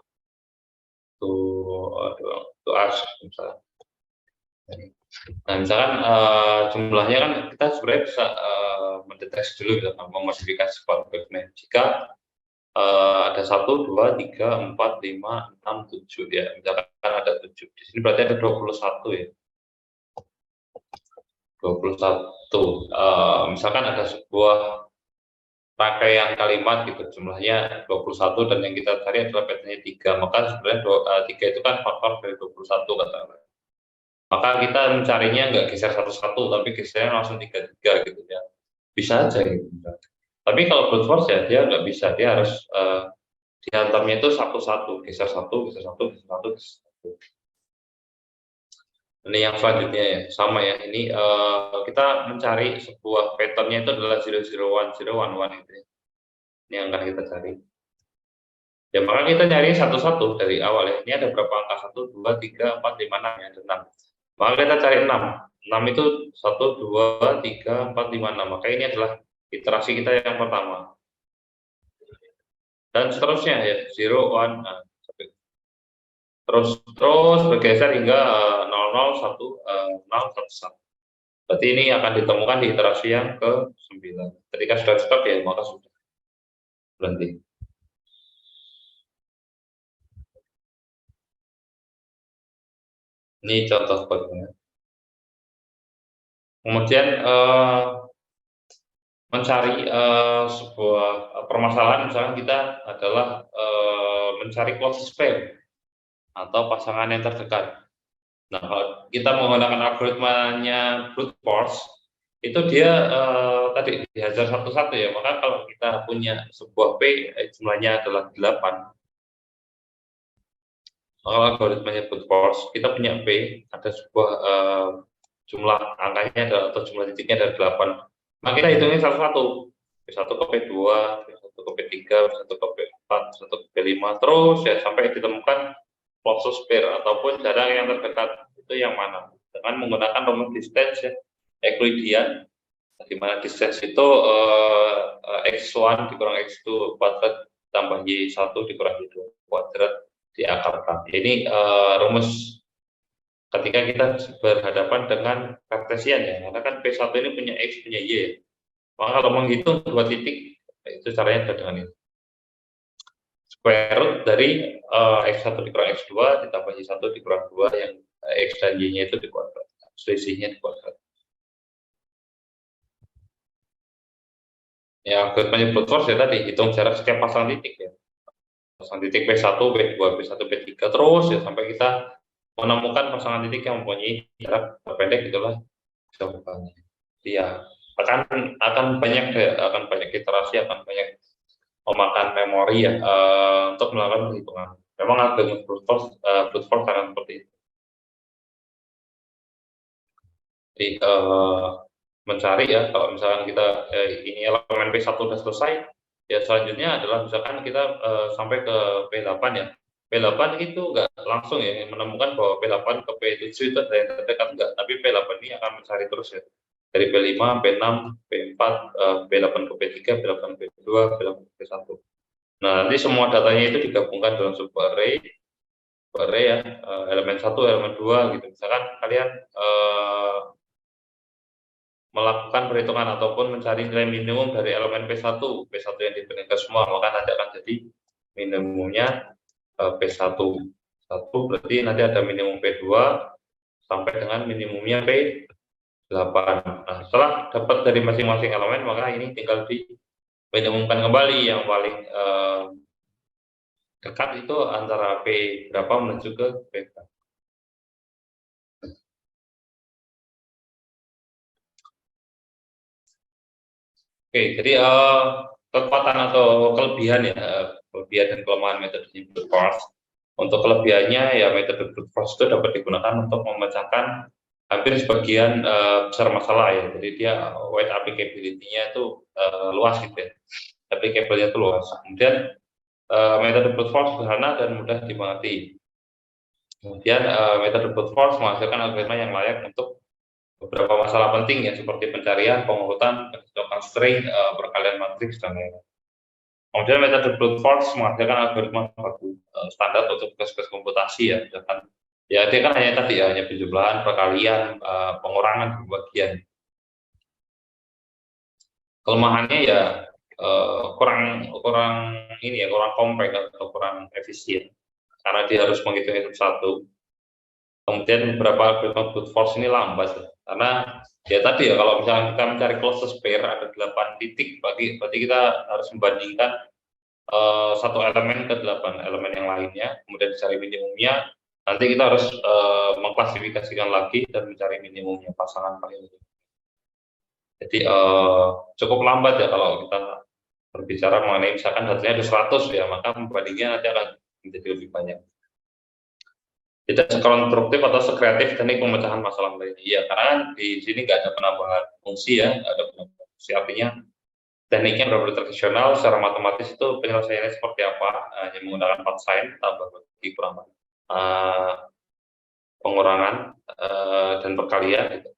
S1: Itu as misalnya. Nah, misalkan jumlahnya kan kita sebenarnya bisa mendeteksi dulu gitu kan, memodifikasi algoritma. Jika ada 1, 2, 3, 4, 5, 6, 7 ya. Misalkan ada 7. Di sini berarti ada 21 ya. 21. Misalkan ada sebuah rangkaian kalimat gitu, jumlahnya 21 dan yang kita cari adalah pattern-nya 3. Maka sebenarnya 3 itu kan faktor dari 21 katakanlah. Maka kita mencarinya nggak geser satu-satu, tapi gesernya langsung 3-3 gitu ya. Bisa aja gitu. Tapi kalau brute force ya dia nggak bisa, dia harus diantaranya itu satu-satu, geser satu, geser satu, geser satu, geser satu. Ini yang selanjutnya ya, sama ya. Ini kita mencari sebuah patternnya itu adalah 001, 011 itu ya. Ini yang akan kita cari. Ya maka kita nyari satu-satu dari awal ya. Ini ada berapa angka? 1, 2, 3, 4, 5, 6 ya, ada 6. Maka kita cari 6. 6 itu 1, 2, 3, 4, 5, 6. Maka ini adalah iterasi kita yang pertama. Dan seterusnya ya, 0, 1, terus bergeser hingga 00, 1, 0, 1, 1. Berarti ini akan ditemukan di iterasi yang ke-9. Ketika sudah stop ya, maka sudah berhenti. Ini contoh bagaimana. Kemudian mencari sebuah permasalahan, misalnya kita adalah mencari closest pair atau pasangan yang terdekat. Nah, kalau kita menggunakan algoritmanya brute force, itu dia tadi dihajar satu-satu ya. Maka kalau kita punya sebuah P, jumlahnya adalah 8. Kalau algoritmanya brute force, kita punya P, ada sebuah jumlah angkanya atau jumlah titiknya ada 8. Maka kita hitungnya satu-satu. P1 ke P2, P1 ke P3, P1 ke P4, P1 ke P5, terus ya sampai ditemukan closest pair ataupun jarak yang terdekat itu yang mana. Dengan menggunakan rumus distance ya, Euclidean, di mana distance itu X1 dikurang X2 kuadrat tambah Y1 dikurang Y2 kuadrat diakarkan. Ini rumus ketika kita berhadapan dengan Cartesian ya, karena kan P1 ini punya X, punya Y. Maka kalau menghitung dua titik, itu caranya dengan ini. Square root dari X1 dikurang X2 ditambah Y1 dikurang 2 yang X dan Y-nya itu dikuadrat. Selisihnya dikuadrat. Ya, algoritmanya brute force ya tadi, hitung jarak setiap pasang titik ya. Pasang titik P1, P2, P1, P3, terus ya sampai kita menemukan pasangan titik yang mempunyai jarak terpendek itulah jawabannya. Iya, akan banyak iterasi, akan banyak memakan memori ya untuk melakukan perhitungan. Memang algoritma brute force akan seperti itu. Jadi mencari ya, kalau misalkan kita ini elemen P1 sudah selesai, ya selanjutnya adalah misalkan kita sampai ke P8 ya. P8 itu nggak langsung ya menemukan bahwa P8 ke P7 itu ada yang terdekat enggak, tapi P8 ini akan mencari terus ya. Dari P5, P6, P4, P8 ke P3, P8 ke P2, P8 ke P1. Nah, nanti semua datanya itu digabungkan dalam sebuah array ya, elemen 1, elemen 2 gitu. Misalkan kalian melakukan perhitungan ataupun mencari nilai minimum dari elemen P1 yang dibandingkan semua, maka nanti akan jadi minimumnya P1. 1 berarti nanti ada minimum P2 sampai dengan minimumnya P8. Nah, setelah dapat dari masing-masing elemen, maka ini tinggal diminimumkan kembali yang paling dekat itu antara P berapa menuju ke P berapa. Oke, jadi kekuatan atau kelebihan ya, kelebihan dan kelemahan metode brute force. Untuk kelebihannya ya metode brute force itu dapat digunakan untuk memecahkan hampir sebagian besar masalah ya. Jadi dia wide applicability-nya itu luas gitu ya. Applicable-nya itu luas. Kemudian metode brute force sederhana dan mudah dimengerti. Kemudian metode brute force menghasilkan algoritma yang layak untuk beberapa masalah penting ya seperti pencarian, pengurutan, pencocokan string, perkalian matriks dan lain-lain. Kemudian metode brute force menghasilkan algoritma baku standar untuk tugas-tugas komputasi ya, misalkan ya dia kan hanya tadi ya hanya penjumlahan, perkalian, pengurangan, pembagian. Kelemahannya ya kurang kurang ini ya kurang kompak atau kurang efisien karena dia harus menghitung satu. Kemudian beberapa algoritma brute force ini lambat karena ya tadi ya kalau misalnya kita mencari closest pair ada 8 titik berarti kita harus membandingkan satu elemen ke 8 elemen yang lainnya, kemudian dicari minimumnya. Nanti kita harus mengklasifikasikan lagi dan mencari minimumnya pasangan paling minimum. Jadi cukup lambat ya kalau kita berbicara mengenai misalkan hasilnya ada 100 ya, maka membandingnya nanti akan menjadi lebih banyak. Tidak sekonstruktif atau sekreatif teknik pemecahan masalah lainnya. Iya, karena kan di sini nggak ada penambahan fungsi ya, nggak ada penambahan fungsi, artinya tekniknya benar-benar tradisional, secara matematis itu penyelesaiannya seperti apa, hanya menggunakan 4 sign, tambah bagi kurang pengurangan dan perkalian gitu.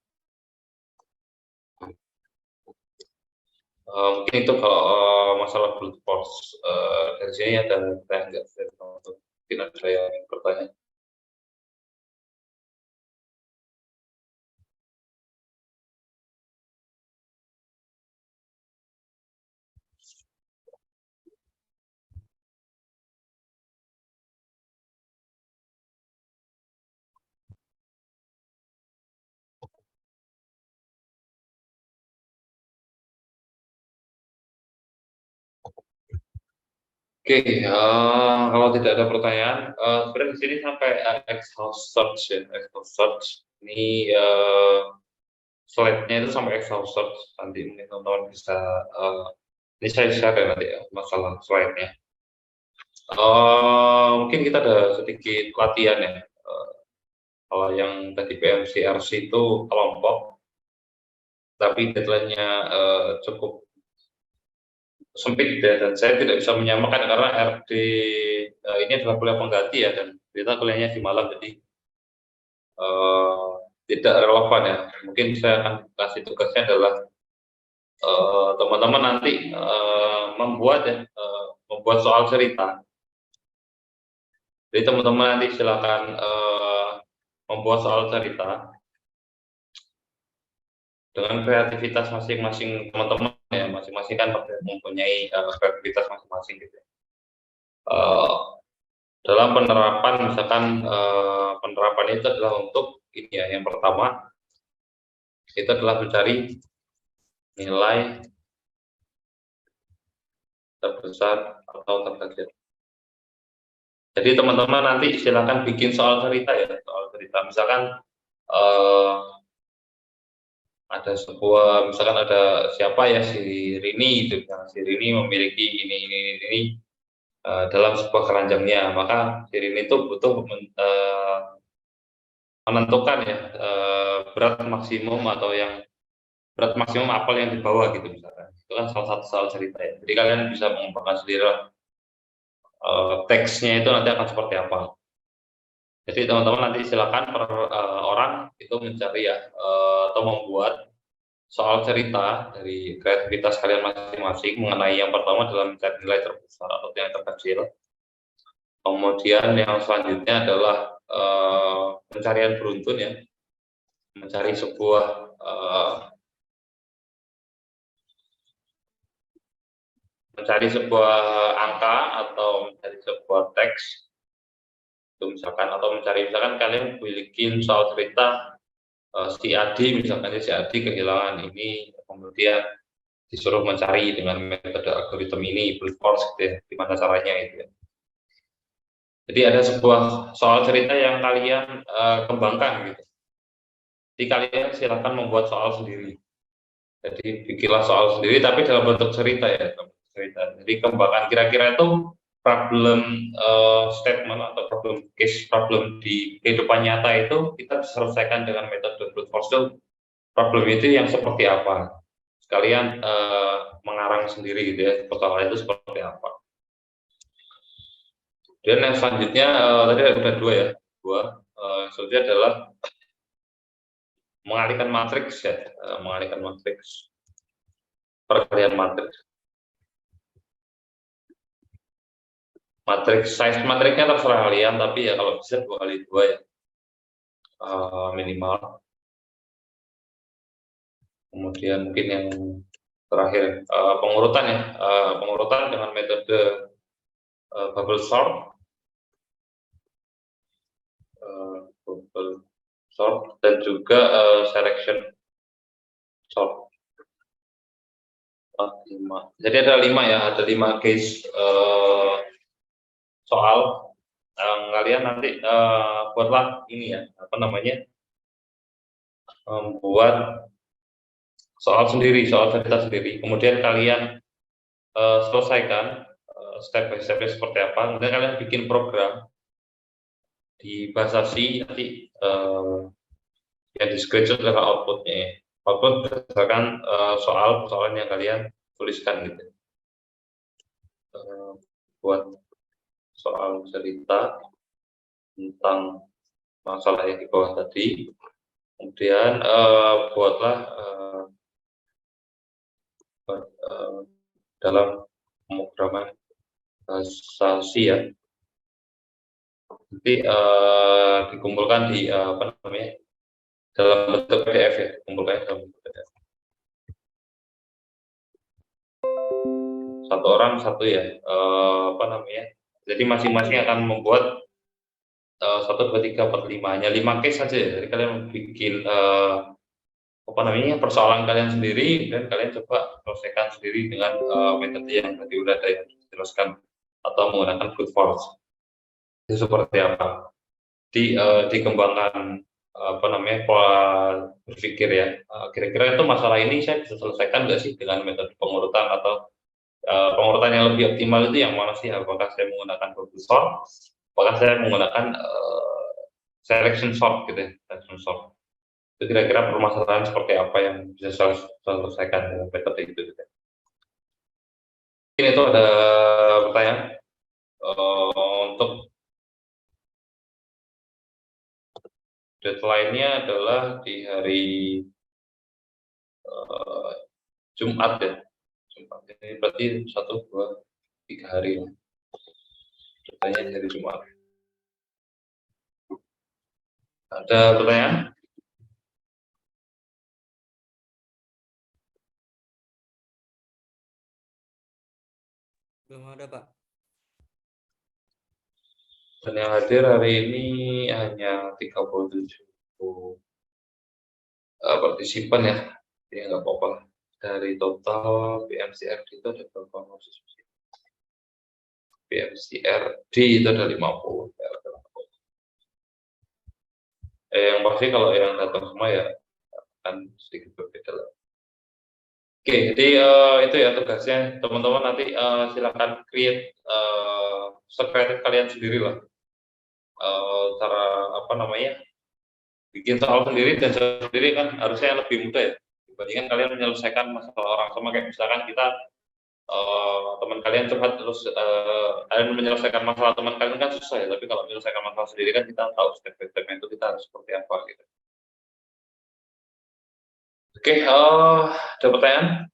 S1: Mungkin itu kalau masalah brute force dari sini ada enggak mungkin ada yang bertanya. Oke, kalau tidak ada pertanyaan, sebenarnya di sini sampai exhaust search ya, exhaust search ini slide-nya itu sampai exhaust search. Nanti mungkin teman-teman bisa ini saya share ya nanti ya masalah slide-nya. Mungkin kita ada sedikit latihan ya. Kalau yang tadi PMCRC itu kelompok, tapi deadline-nya cukup sempit ya, dan saya tidak bisa menyamakan karena RD ini adalah kuliah pengganti ya, dan kita kuliahnya di malam, jadi tidak relevan ya. Mungkin saya akan kasih tugasnya adalah teman-teman nanti membuat ya, membuat soal cerita. Jadi teman-teman nanti silakan membuat soal cerita dengan kreativitas masing-masing teman-teman ya, masing-masing kan mempunyai kreativitas masing-masing gitu. Dalam penerapan misalkan penerapan itu adalah untuk ini ya, yang pertama itu adalah mencari nilai terbesar atau terkecil. Jadi teman-teman nanti silakan bikin soal cerita ya, soal cerita. Misalkan ada sebuah, misalkan ada siapa ya, si Rini itu, si Rini memiliki ini dalam sebuah keranjangnya, maka si Rini itu butuh menentukan ya berat maksimum atau yang berat maksimum apel yang dibawa gitu misalkan. Itu kan salah satu soal cerita ya. Jadi kalian bisa mengembangkan sendiri teksnya itu nanti akan seperti apa. Jadi teman-teman nanti silakan per orang itu mencari ya atau membuat soal cerita dari kreativitas kalian masing-masing mengenai yang pertama dalam mencari nilai terbesar atau yang terkecil. Kemudian yang selanjutnya adalah pencarian beruntun ya, mencari sebuah angka atau mencari sebuah teks itu misalkan, atau mencari misalkan kalian bikin soal cerita si Adi misalkan, si Adi kehilangan ini, kemudian disuruh mencari dengan metode algoritma ini brute force gitu ya, gimana caranya itu ya. Jadi ada sebuah soal cerita yang kalian kembangkan gitu. Jadi kalian silakan membuat soal sendiri. Jadi bikinlah soal sendiri tapi dalam bentuk cerita ya, cerita. Jadi kembangkan kira-kira itu problem statement atau problem di kehidupan nyata itu kita selesaikan dengan metode brute force. Problem itu yang seperti apa? Sekalian mengarang sendiri gitu ya, persoalan itu seperti apa. Dan yang selanjutnya tadi ada dua ya, selanjutnya adalah mengalihkan matriks ya, mengalihkan matriks, perkalian matriks. Matriks size matriksnya terserah kalian, tapi ya kalau bisa 2 kali 2 ya, minimal. Kemudian mungkin yang terakhir pengurutan ya, pengurutan dengan metode bubble sort, dan juga selection sort. 5. Jadi ada 5 ya, ada 5 case soal. Kalian nanti buatlah ini ya, apa namanya, membuat soal sendiri, soal cerita sendiri. Kemudian kalian selesaikan step by step seperti apa. Kemudian kalian bikin program di bahasa C, nanti yang di screenshot adalah outputnya. Output berdasarkan soal-soalan yang kalian tuliskan gitu. Buat soal cerita tentang masalah yang di bawah tadi. Kemudian buatlah dalam pemrograman bahasa C ya. Nanti dikumpulkan di apa namanya, dalam bentuk PDF ya, kumpulkan dalam bentuk PDF. Satu orang satu ya, apa namanya. Jadi masing-masing akan membuat 1, 2, 3, 4, 5, hanya 5 case saja ya. Jadi kalian bikin apa namanya, persoalan kalian sendiri dan kalian coba selesaikan sendiri dengan metode yang tadi udah ada yang dijelaskan atau menggunakan brute force. Itu seperti apa? Dikembangkan apa namanya, pola berpikir ya. Kira-kira itu masalah ini saya bisa selesaikan nggak sih dengan metode pengurutan, atau pengurutan yang lebih optimal itu yang mana sih? Apakah saya menggunakan bubble sort, apakah saya menggunakan selection sort gitu ya, selection sort. Itu kira-kira permasalahan seperti apa yang bisa saya selesaikan dengan metode itu gitu. Mungkin itu ada pertanyaan untuk deadline-nya adalah di hari Jumat ya. Jumat ini berarti 1, 2, 3 hari ya. Deadline-nya di hari Jumat. Ada pertanyaan?
S2: Belum ada, Pak.
S1: Dan yang hadir hari ini hanya 37 partisipan ya. Ya nggak apa-apa. Dari total PMCRD itu ada berapa mahasiswa? PMCRD itu ada 50. Yang pasti kalau yang datang semua ya akan sedikit berbeda lah. Oke, jadi itu ya tugasnya teman-teman, nanti silakan create sekreatif kalian sendiri lah. Cara apa namanya, bikin soal sendiri dan jawab sendiri kan harusnya lebih mudah ya dibandingkan kalian menyelesaikan masalah orang. Sama kayak misalkan kita teman kalian curhat terus kalian menyelesaikan masalah teman kalian kan susah ya, tapi kalau menyelesaikan masalah sendiri kan kita tahu step by step itu kita harus seperti apa gitu. Oke, ada pertanyaan?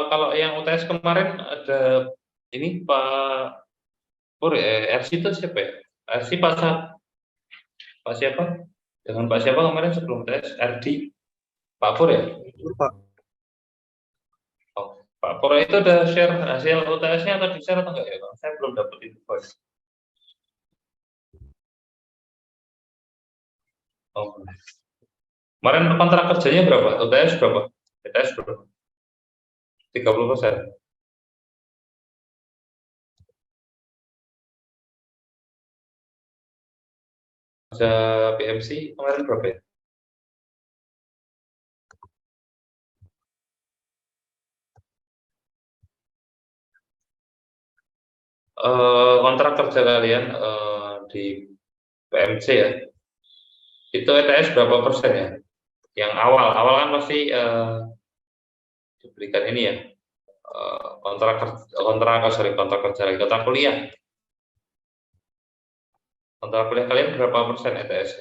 S1: Kalau yang UTS kemarin ada ini Pak Pur ya, RC itu siapa ya? RC Pak siapa? Dengan Pak siapa kemarin sebelum UTS? RD Pak Pur ya?
S2: Pak.
S1: Oh, Pak Pur itu udah share hasil UTS-nya atau di share atau enggak ya? Saya belum dapat info. Oh. Kemarin kontrak kerjanya berapa? UTS berapa? UTS berapa? 30%. Ada PMC kemarin berapa ya? Kontrak kerja kalian di PMC ya, itu ETS berapa persen ya? Yang awal kan pasti diberikan ini ya, kontrak kerja, kontrak kuliah Kontrak kuliah kalian berapa persen ETS?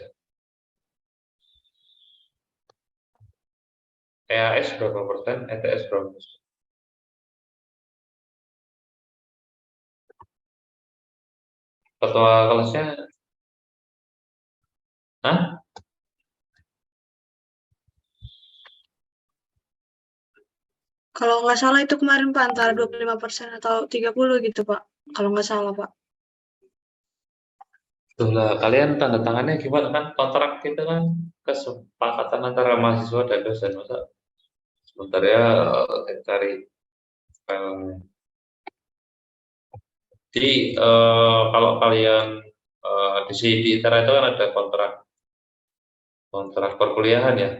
S1: EAS berapa persen? ETS berapa persen? Ketua kelasnya, Hah?
S2: Kalau nggak salah itu kemarin Pak antara 25% atau 30 gitu Pak. Kalau nggak salah Pak.
S1: Tuh lah, kalian tanda tangannya gimana kan? Kontrak kita kan kesepakatan antara mahasiswa dan dosen, masa sebentar ya saya cari filenya. Jadi kalau kalian di ITERA itu kan ada kontrak perkuliahan ya.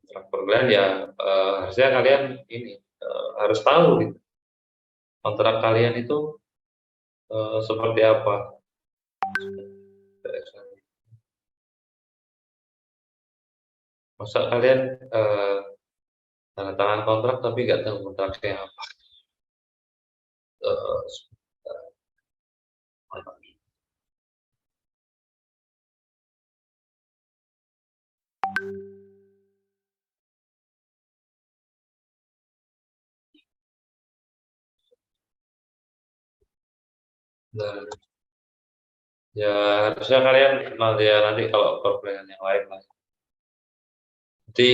S1: Kontrak perkuliahan ya harusnya kalian ini harus tahu gitu. Kontrak kalian itu seperti apa. Masa kalian tanda tangan kontrak tapi nggak tahu kontraknya apa. Dan ya harusnya kalian nanti kalau perkuliahan yang lain lah. Jadi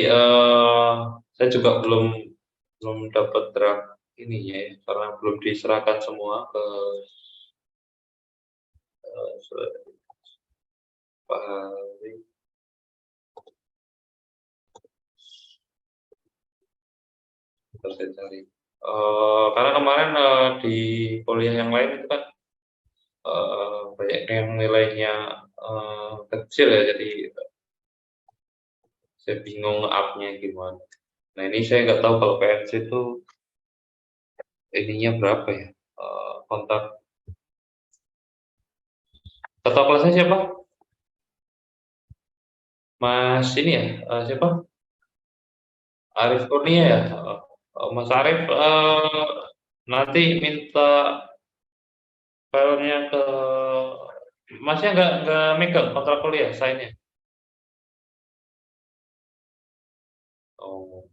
S1: saya juga belum dapat draft ininya ya, karena belum diserahkan semua ke Pak Hari. Terus saya cari. Karena kemarin di kuliah yang lain itu kan banyak yang nilainya kecil ya, jadi saya bingung up-nya gimana. Nah ini saya nggak tahu kalau PNC itu ininya berapa ya, kontak. Ketua kelasnya siapa? Mas ini ya, siapa? Arif Kurnia ya. Mas Arif nanti minta filenya ke Masnya nggak megang kontrak kuliah sign-nya. Oh, oke.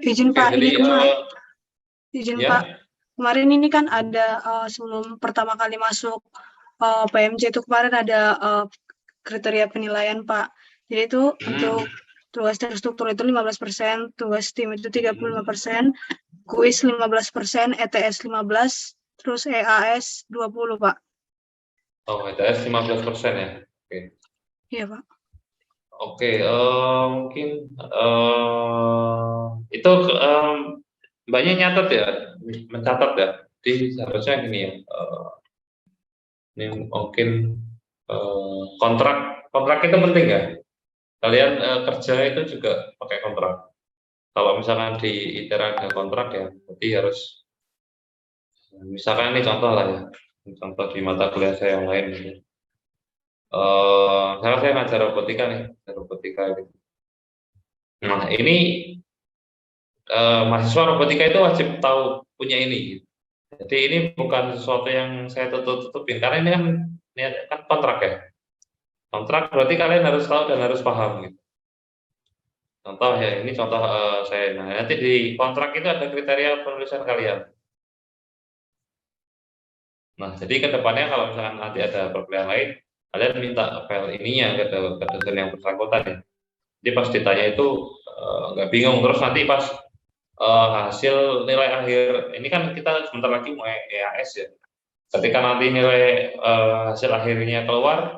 S2: Izin
S1: Oke,
S2: Pak,
S1: jadi
S2: ini kemarin. Izin
S1: ya,
S2: Pak, kemarin ini kan ada sebelum pertama kali masuk PMJ itu kemarin ada kriteria penilaian Pak. Jadi itu untuk tugas terstruktur itu 15%, tugas tim itu 35%, kuis 15%, ETS 15%, terus EAS 20 Pak.
S1: oh ETS 15% ya. Oke.
S2: Iya Pak.
S1: Oke, mungkin itu Mbaknya nyatet ya, mencatat ya. Jadi seharusnya gini ya, ini mungkin kontrak itu penting ya. Kalian kerja itu juga pakai kontrak. Kalau misalkan di ITERA ada kontrak ya, berarti harus, misalkan ini contoh lah ya, contoh di mata kuliah saya yang lain gitu. Misalkan saya ngajar robotika nih, robotika gitu. Nah ini mahasiswa robotika itu wajib tahu punya ini, gitu. Jadi ini bukan sesuatu yang saya tutup-tutupin, karena ini kan kontrak ya. Kontrak berarti kalian harus tahu dan harus paham gitu. Contoh ya, ini contoh saya. Nah, nanti di kontrak itu ada kriteria penulisan kalian. Nah, jadi ke depannya kalau misalkan nanti ada perkuliahan lain, kalian minta file ininya ke dosen yang bersangkutan ya. Jadi pas ditanya itu nggak bingung, terus nanti pas hasil nilai akhir, ini kan kita sebentar lagi mau EAS ya. Ketika nanti nilai hasil akhirnya keluar,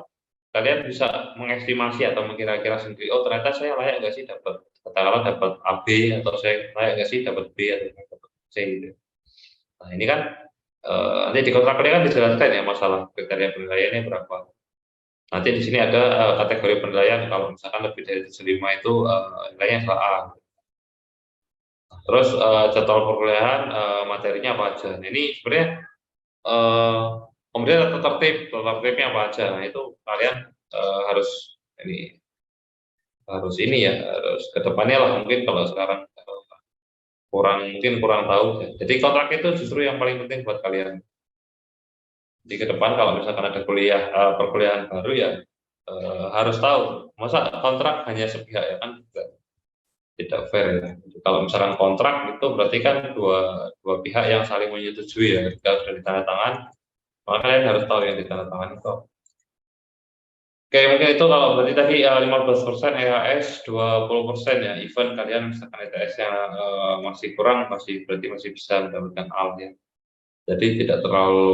S1: kalian bisa mengestimasi atau mengkira-kira sendiri, oh ternyata saya layak nggak sih dapat, katakanlah dapat AB, atau saya layak nggak sih dapat B atau dapat C gitu. Nah ini kan nanti di kontrak kerja kan dijelaskan ya masalah kriteria penilaiannya berapa. Nanti di sini ada kategori penilaian, kalau misalkan lebih dari 75 itu nilainya adalah A. Terus jadwal perkuliahan materinya apa aja. Nah, ini sebenarnya kemudian tata tertibnya apa aja. Nah itu kalian harus ini harus kedepannya lah, mungkin kalau sekarang mungkin kurang tahu ya. Jadi kontrak itu justru yang paling penting buat kalian. Jadi ke depan kalau misalkan ada perkuliahan baru ya harus tahu. Masa kontrak hanya sepihak ya kan juga tidak fair ya. Jadi kalau misalkan kontrak itu berarti kan dua pihak yang saling menyetujui ya. Ketika sudah ditandatangan, maka kalian harus tahu yang ditandatangan itu. Oke, mungkin itu kalau berarti tadi 15% EHS, 20% ya event kalian misalkan ETS-nya masih kurang, berarti masih bisa mendapatkan AL ya. Jadi tidak terlalu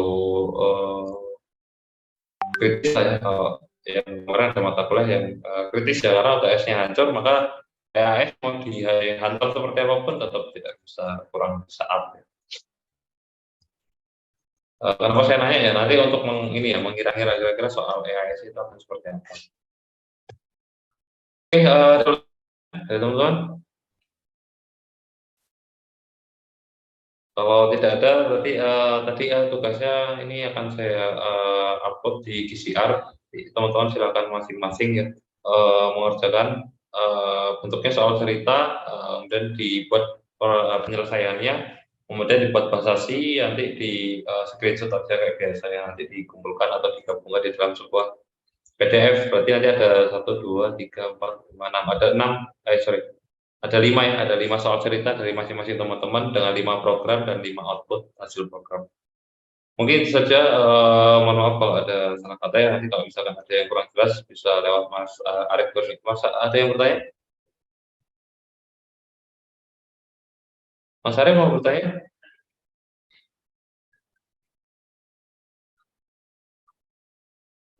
S1: kritis lah ya kalau yang kemarin ada mata kuliah yang kritis ya karena UTS-nya hancur maka EHS mau dihantar seperti apapun tetap tidak bisa kurang saat ya. Kenapa saya nanya ya nanti untuk mengira-ngira kira-kira soal EHS itu akan seperti apa. Oke, terus dari teman-teman. Kalau tidak ada berarti tadi tugasnya ini akan saya upload di GCR. Teman-teman silakan masing-masing ya mengerjakan bentuknya soal cerita dan dibuat penyelesaiannya, kemudian dibuat bahasasi, nanti di screenshot aja kayak biasa ya, nanti dikumpulkan atau digabungkan di dalam sebuah PDF. Berarti nanti ada 1, 2, 3, 4, 5, 6, ada 6, ada 5 ya, ada 5 soal cerita dari masing-masing teman-teman dengan 5 program dan 5 output hasil program. Mungkin itu saja, mohon maaf kalau ada salah kata ya, nanti kalau misalkan ada yang kurang jelas bisa lewat Mas Arif Kurnia. Mas ada yang bertanya? Mas Arif mau bertanya?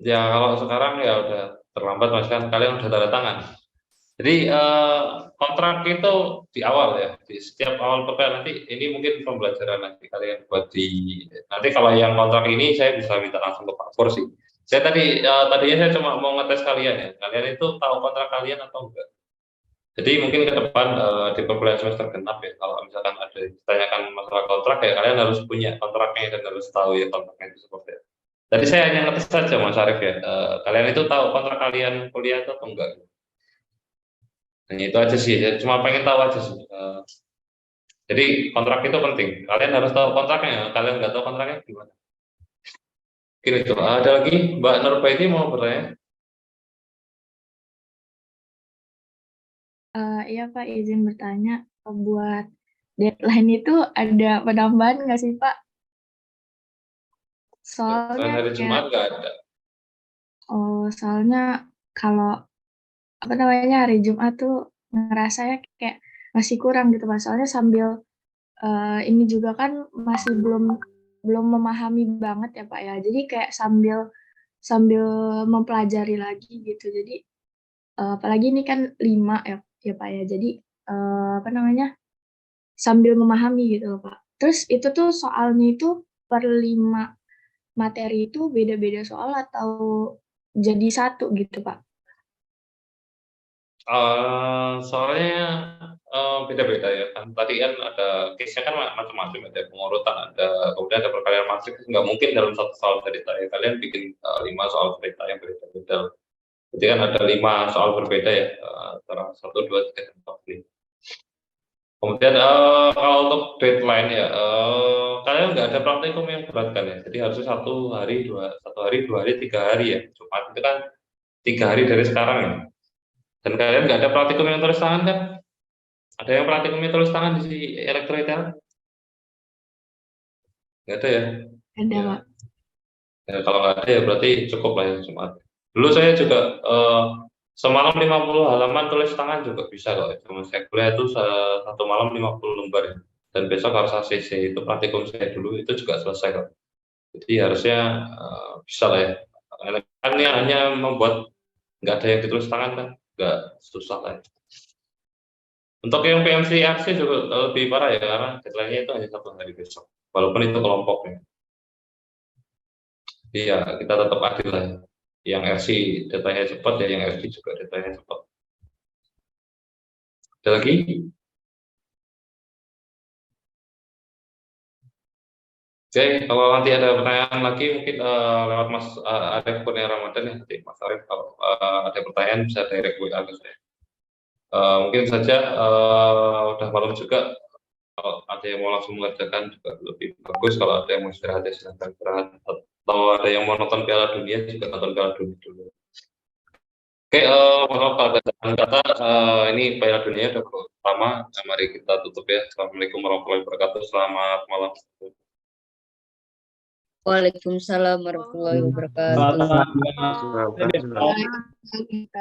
S1: Ya kalau sekarang ya udah terlambat Mas kan, kalian udah tanda tangan. Jadi kontrak itu di awal ya, di setiap awal pekan nanti ini mungkin pembelajaran nanti kalian buat nanti kalau yang kontrak ini saya bisa minta langsung ke Pak Pur sih. Saya tadinya saya cuma mau ngetes kalian ya, kalian itu tahu kontrak kalian atau enggak. Jadi mungkin ke depan di perkuliahan semester genap ya, kalau misalkan ada ditanyakan masalah kontrak ya kalian harus punya kontraknya dan harus tahu ya kontraknya itu seperti apa. Tadi saya hanya ngetes saja Mas Arief ya, kalian itu tahu kontrak kalian kuliah itu atau enggak? Hanya itu aja sih, ya, cuma pengen tahu aja sih. Jadi kontrak itu penting. Kalian harus tahu kontraknya. Kalian nggak tahu kontraknya gimana? Gini itu. Ada lagi Mbak Nurbaiti mau bertanya?
S3: Iya Pak, izin bertanya, buat deadline itu ada penambahan nggak sih Pak? Soalnya
S1: Hari Jumat nggak ada.
S3: soalnya kalau apa namanya hari Jumat tuh ngerasanya kayak masih kurang gitu Pak. Soalnya sambil ini juga kan masih belum memahami banget ya Pak ya. Jadi kayak sambil sambil mempelajari lagi gitu. Jadi apalagi ini kan 5 ya Pak ya. Jadi apa namanya? Sambil memahami gitu loh Pak. Terus itu tuh soalnya itu per 5 materi itu beda-beda soal atau jadi satu gitu Pak?
S1: Soalnya beda-beda ya kan. Tadi kan ada case-nya kan macam-macam, ada pengurutan, kemudian ada perkalian matrik. Nggak mungkin dalam satu soal cerita ya. Kalian bikin 5 soal cerita yang berbeda-beda. Jadi kan ada 5 soal berbeda ya, antara 1, 2, 3, dan 4, 5. Kemudian kalau untuk deadline ya, kalian nggak ada praktikum yang berat kan ya. Jadi harusnya 1 hari, 2 hari, 3 hari ya. Jumat itu kan 3 hari dari sekarang ya. Dan kalian nggak ada praktikum yang tulis tangan kan? Ada yang praktikumnya tulis tangan di elektronika? Nggak ada ya?
S3: Ada
S1: Ya.
S3: Pak.
S1: Ya, kalau nggak ada ya berarti cukup lah ya Jumat. Dulu saya juga semalam 50 halaman tulis tangan juga bisa kok. Cuma saya kuliah itu satu malam 50 lembar ya. Dan besok harus ACC, itu praktikum saya dulu itu juga selesai kok. Jadi harusnya bisa lah ya. Kan ini hanya membuat nggak ada yang ditulis tangan kan, nggak susah lah ya. Untuk yang PMC RC juga lebih parah ya karena deadline-nya itu hanya 1 hari besok. Walaupun itu kelompoknya. Iya, kita tetap adil lah ya. Yang RC datanya cepat ya, yang RC juga datanya cepat. Ada lagi? Oke, kalau nanti ada pertanyaan lagi mungkin lewat Mas Arief Kurnia Ramadan ya. Nanti Mas Arief kalau ada pertanyaan bisa direct WA ke saya. Mungkin saja udah malam juga. Kalau ada yang mau langsung mengerjakan juga lebih bagus. Kalau ada yang mau istirahat, ya silahkan istirahat. Atau ada yang mau nonton Piala Dunia juga nonton Piala Dunia dulu. Oke, maaf kalau ada kata ini Piala Dunia udah lama. Mari kita tutup ya. Assalamualaikum warahmatullahi wabarakatuh. Selamat malam.
S4: Waalaikumsalam warahmatullahi wabarakatuh.
S5: Selamat malam.
S3: Kita